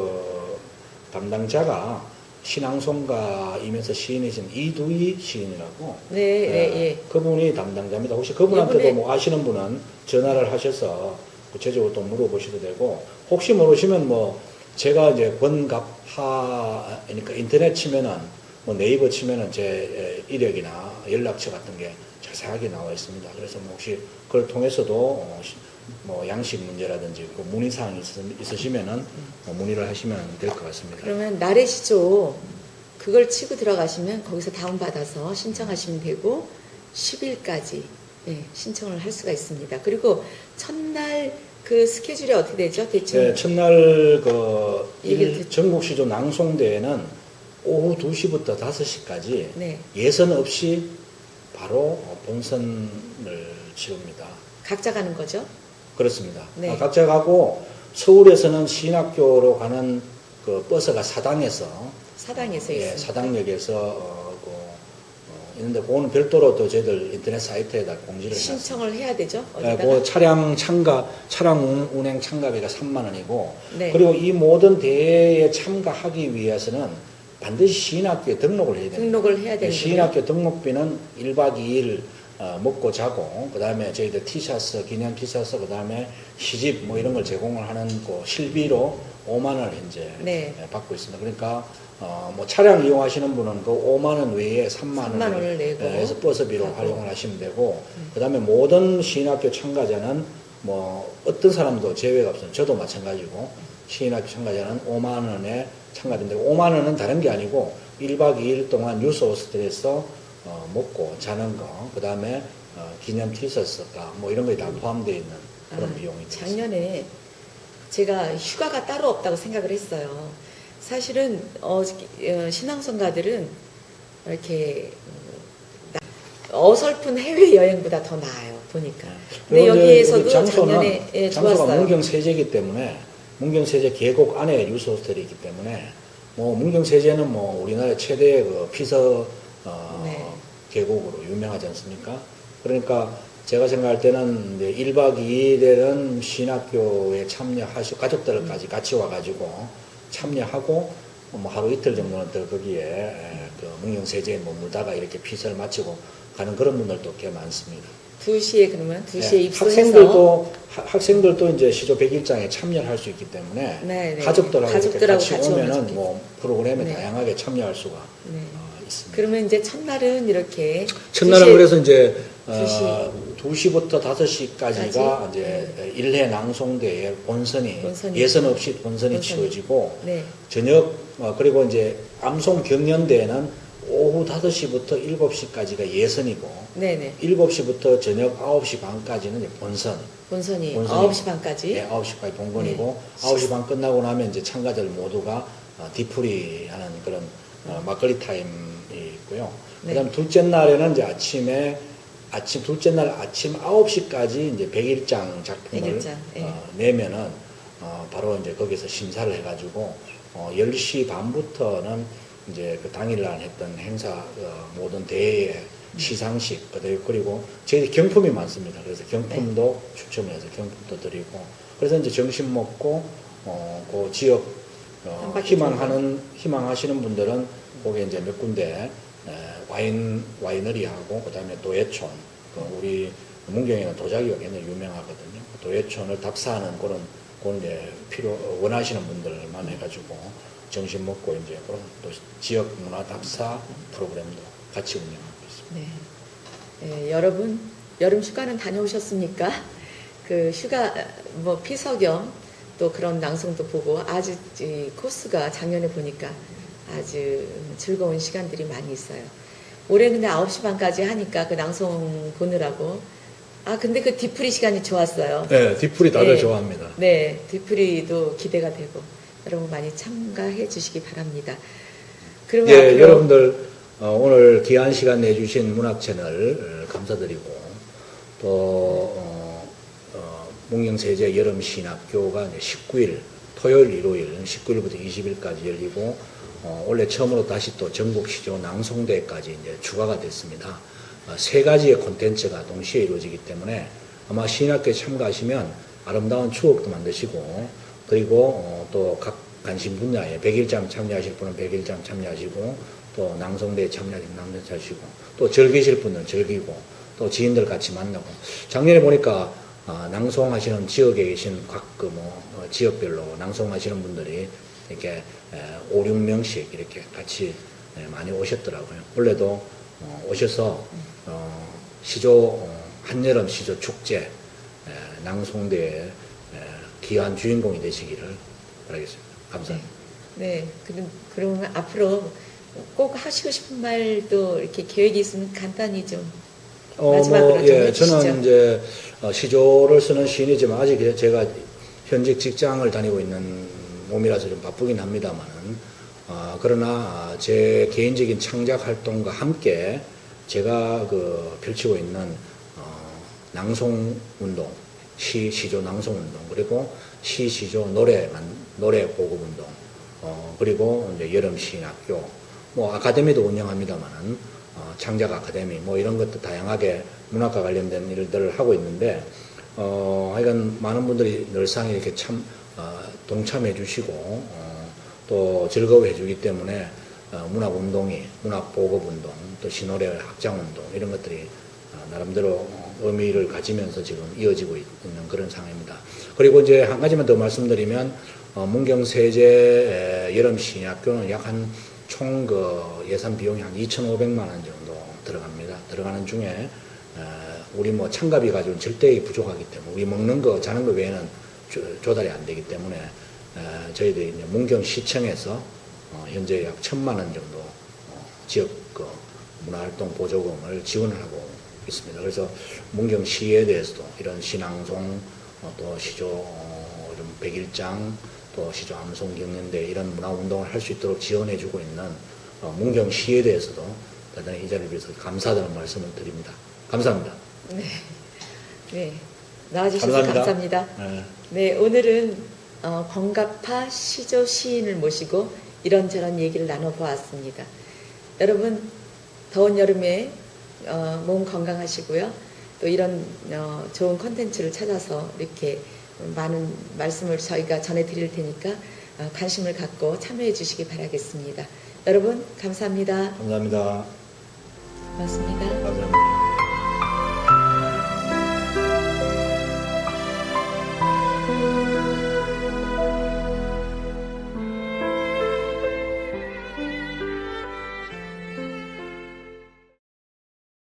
[SPEAKER 2] 담당자가 신앙송가이면서 시인이신 이두희 시인이라고
[SPEAKER 1] 네, 예.
[SPEAKER 2] 그분이 담당자입니다. 혹시 그분한테도
[SPEAKER 1] 이번에-
[SPEAKER 2] 뭐 아시는 분은 전화를 하셔서 구체적으로 또 물어보셔도 되고 혹시 모르시면 뭐 제가 이제 그러니까 인터넷 치면은 뭐 네이버 치면은 제 이력이나 연락처 같은 게 자세하게 나와 있습니다. 그래서 뭐 혹시 그걸 통해서도 뭐 양식 문제라든지 그 문의 사항이 있으시면은 문의를 하시면 될 것 같습니다.
[SPEAKER 1] 그러면 나래시조 그걸 치고 들어가시면 거기서 다운받아서 신청하시면 되고 10일까지 신청을 할 수가 있습니다. 그리고 첫날 그 스케줄이 어떻게 되죠? 대충
[SPEAKER 2] 네, 첫날
[SPEAKER 1] 얘기를 듣-
[SPEAKER 2] 전국 시조 낭송대회는 오후 2시부터 5시까지
[SPEAKER 1] 네.
[SPEAKER 2] 예선 없이 바로 본선을 치릅니다.
[SPEAKER 1] 각자 가는 거죠?
[SPEAKER 2] 그렇습니다.
[SPEAKER 1] 네.
[SPEAKER 2] 각자 가고 서울에서는 시인학교로 가는 그 버스가 사당에서
[SPEAKER 1] 사당에서
[SPEAKER 2] 예,
[SPEAKER 1] 있습니다.
[SPEAKER 2] 사당역에서 있는데 그거는 별도로 또 저희들 인터넷 사이트에다 공지를 해놨습니다.
[SPEAKER 1] 신청을 해야 되죠?
[SPEAKER 2] 네,
[SPEAKER 1] 어디다가?
[SPEAKER 2] 그 차량 운행 참가비가 3만 원이고
[SPEAKER 1] 네.
[SPEAKER 2] 그리고 이 모든 대회에 참가하기 위해서는 반드시 시인학교에 등록을 해야 됩니다.
[SPEAKER 1] 등록을 해야 되는
[SPEAKER 2] 시인학교 등록비는 1박 2일 먹고 자고 그다음에 저희들 티셔츠, 기념 티셔츠, 그다음에 시집 뭐 이런 걸 제공을 하는 그 실비로 5만 원을 현재
[SPEAKER 1] 네.
[SPEAKER 2] 받고 있습니다. 그러니까 뭐 차량 이용하시는 분은 그 5만 원 외에 3만
[SPEAKER 1] 3만 원을 내고
[SPEAKER 2] 해서 버스비로
[SPEAKER 1] 하고.
[SPEAKER 2] 활용을 하시면 되고 그다음에 모든 시인학교 참가자는 뭐 어떤 사람도 제외가 없어요. 저도 마찬가지고 시인학교 참가자는 5만 원에 참가된다. 5만 원은 다른 게 아니고 1박 2일 동안 뉴스 호스텔에서 먹고 자는 거, 그 다음에 기념 티셔츠가 뭐 이런 거에 다 포함되어 있는 그런 비용이 있습니다.
[SPEAKER 1] 작년에 제가 휴가가 따로 없다고 생각을 했어요. 사실은 신앙송가들은 이렇게 어설픈 해외 여행보다 더 나아요. 보니까. 근데
[SPEAKER 2] 그리고 이제
[SPEAKER 1] 여기에서도
[SPEAKER 2] 우리 장소는
[SPEAKER 1] 작년에
[SPEAKER 2] 장소가
[SPEAKER 1] 좋았어요.
[SPEAKER 2] 문경세제이기 때문에 문경세제 계곡 안에 뉴스 호스텔이 있기 때문에 뭐 문경세제는 뭐 우리나라 최대 그 피서
[SPEAKER 1] 네.
[SPEAKER 2] 계곡으로 유명하지 않습니까? 그러니까 제가 생각할 때는 이제 1박 2일에는 신학교에 참여하시고 가족들까지 같이 와가지고 참여하고 뭐 하루 이틀 정도는 더 거기에 그 문경세제에 머물다가 이렇게 피서를 마치고 가는 그런 분들도 꽤 많습니다.
[SPEAKER 1] 2시에 그러면 2시에
[SPEAKER 2] 네,
[SPEAKER 1] 입소해서
[SPEAKER 2] 학생들도 이제 시조 100일장에 참여를 할 수 있기 때문에
[SPEAKER 1] 네, 네.
[SPEAKER 2] 가족들하고 이렇게
[SPEAKER 1] 가족들하고
[SPEAKER 2] 같이
[SPEAKER 1] 오면
[SPEAKER 2] 오면은
[SPEAKER 1] 좋겠-
[SPEAKER 2] 뭐 프로그램에
[SPEAKER 1] 네.
[SPEAKER 2] 다양하게 참여할 수가
[SPEAKER 1] 네.
[SPEAKER 2] 있습니다.
[SPEAKER 1] 그러면 이제 첫날은 이렇게
[SPEAKER 2] 첫날은
[SPEAKER 1] 2시에
[SPEAKER 2] 그래서 이제
[SPEAKER 1] 2시.
[SPEAKER 2] 2시부터 5시까지가
[SPEAKER 1] 까지?
[SPEAKER 2] 이제 일회 낭송대회 본선이
[SPEAKER 1] 본선이.
[SPEAKER 2] 예선 없이 본선이
[SPEAKER 1] 본선이.
[SPEAKER 2] 치러지고
[SPEAKER 1] 네.
[SPEAKER 2] 저녁 그리고 이제 암송 경연대회는 오후 5시부터 7시까지가 예선이고
[SPEAKER 1] 네네.
[SPEAKER 2] 7시부터 저녁 9시 반까지는 이제 본선.
[SPEAKER 1] 본선이
[SPEAKER 2] 본선이
[SPEAKER 1] 9시 반까지.
[SPEAKER 2] 네, 9시까지 본건이고
[SPEAKER 1] 네.
[SPEAKER 2] 9시 반 끝나고 나면 이제 참가자들 모두가 뒤풀이 하는 그런 막걸리 타임이 있고요.
[SPEAKER 1] 네.
[SPEAKER 2] 그다음 둘째 날에는 이제 둘째 날 아침 9시까지 이제 100일장 작품을
[SPEAKER 1] 100일장, 예.
[SPEAKER 2] 내면은 바로 이제 거기서 심사를 해가지고 10시 반부터는 이제 그 당일날 했던 행사 모든 대회 시상식 그리고 저희 경품이 많습니다. 그래서 경품도 추첨을 해서 경품도 드리고 그래서 이제 점심 먹고 그 지역
[SPEAKER 1] 한 바퀴
[SPEAKER 2] 희망하시는 분들은 거기에 이제 몇 군데 와이너리하고 그다음에 도예촌 우리 문경에는 도자기가 굉장히 유명하거든요. 도예촌을 답사하는 그런 이제 원하시는 분들만 해가지고 점심 먹고 이제 그런 또 지역 문화 답사 프로그램도 같이 운영하고 있습니다.
[SPEAKER 1] 네. 예, 여러분 여름 휴가는 다녀오셨습니까? 그 휴가 뭐 피서 겸 또 그런 낭송도 보고 아주 이 코스가 작년에 보니까 아주 즐거운 시간들이 많이 있어요. 올해 근데 9시 반까지 하니까 그 낭송 보느라고 근데 그 뒤풀이 시간이 좋았어요.
[SPEAKER 2] 네, 뒤풀이 다들
[SPEAKER 1] 네.
[SPEAKER 2] 좋아합니다.
[SPEAKER 1] 네, 뒤풀이도 기대가 되고 여러분 많이 참가해 주시기 바랍니다. 그러면
[SPEAKER 2] 예,
[SPEAKER 1] 앞으로
[SPEAKER 2] 여러분들 오늘 귀한 시간 내주신 문학 채널 감사드리고 또 문경세제 여름신학교가 이제 19일 토요일 일요일 19일부터 20일까지 열리고 원래 처음으로 다시 또 전국 시조 낭송대회까지 이제 추가가 됐습니다. 세 가지의 콘텐츠가 동시에 이루어지기 때문에 아마 신학교에 참가하시면 아름다운 추억도 만드시고 그리고 또 각 관심 분야에 100일장 참여하실 분은 100일장 참여하시고 또 낭송대에 참여하시면 낭송하시고 또 즐기실 분은 즐기고 또 지인들 같이 만나고 작년에 보니까 낭송하시는 지역에 계신 각 지역별로 낭송하시는 분들이 이렇게 5, 6명씩 이렇게 같이 많이 오셨더라고요. 원래도 오셔서 시조 한여름 시조 축제 낭송대의 귀한 주인공이 되시기를 바라겠습니다. 감사합니다.
[SPEAKER 1] 네, 그러면 앞으로 꼭 하시고 싶은 말도 이렇게 계획이 있으면 간단히 좀 마지막으로 좀 해주시죠.
[SPEAKER 2] 저는 이제 시조를 쓰는 시인이지만 아직 제가 현직 직장을 다니고 있는 몸이라서 좀 바쁘긴 합니다만은 그러나 제 개인적인 창작 활동과 함께 제가 펼치고 있는 낭송 운동, 시조 낭송 운동 그리고 시조 노래 보급 운동 그리고 이제 여름 시인학교 아카데미도 운영합니다만은 창작 아카데미 뭐 이런 것도 다양하게 문학과 관련된 일들을 하고 있는데 하여간 많은 분들이 늘상 이렇게 참 동참해 주시고 또 즐거워해 주기 때문에 문학운동이 문학보급운동 또 신호래 확장운동 이런 것들이 나름대로 의미를 가지면서 지금 이어지고 있는 그런 상황입니다. 그리고 이제 한 가지만 더 말씀드리면 문경세제 여름시인학교는 약 한 총 그 예산 비용이 한 2,500만 원 정도 들어갑니다. 들어가는 중에 우리 뭐 참가비 가지고는 절대 부족하기 때문에 우리 먹는 거 자는 거 외에는 조달이 안 되기 때문에 저희들이 이제 문경시청에서 현재 약 1,000만 원 정도 지역 그 문화활동 보조금을 지원을 하고 있습니다. 그래서 문경시에 대해서도 이런 신앙송 또 시조 좀 백일장 또 시조 암송 경연대 이런 문화운동을 할 수 있도록 지원해주고 있는 문경시에 대해서도 대단히 이 자리를 빌어서 감사하다는 말씀을 드립니다. 감사합니다.
[SPEAKER 1] 네, 네, 나와주셔서 감사합니다.
[SPEAKER 2] 네.
[SPEAKER 1] 네, 오늘은 권갑파 시조 시인을 모시고 이런저런 얘기를 나눠보았습니다. 여러분 더운 여름에 몸 건강하시고요. 또 이런 좋은 콘텐츠를 찾아서 이렇게 많은 말씀을 저희가 전해드릴 테니까 관심을 갖고 참여해 주시기 바라겠습니다. 여러분 감사합니다.
[SPEAKER 2] 감사합니다.
[SPEAKER 1] 고맙습니다.
[SPEAKER 2] 감사합니다.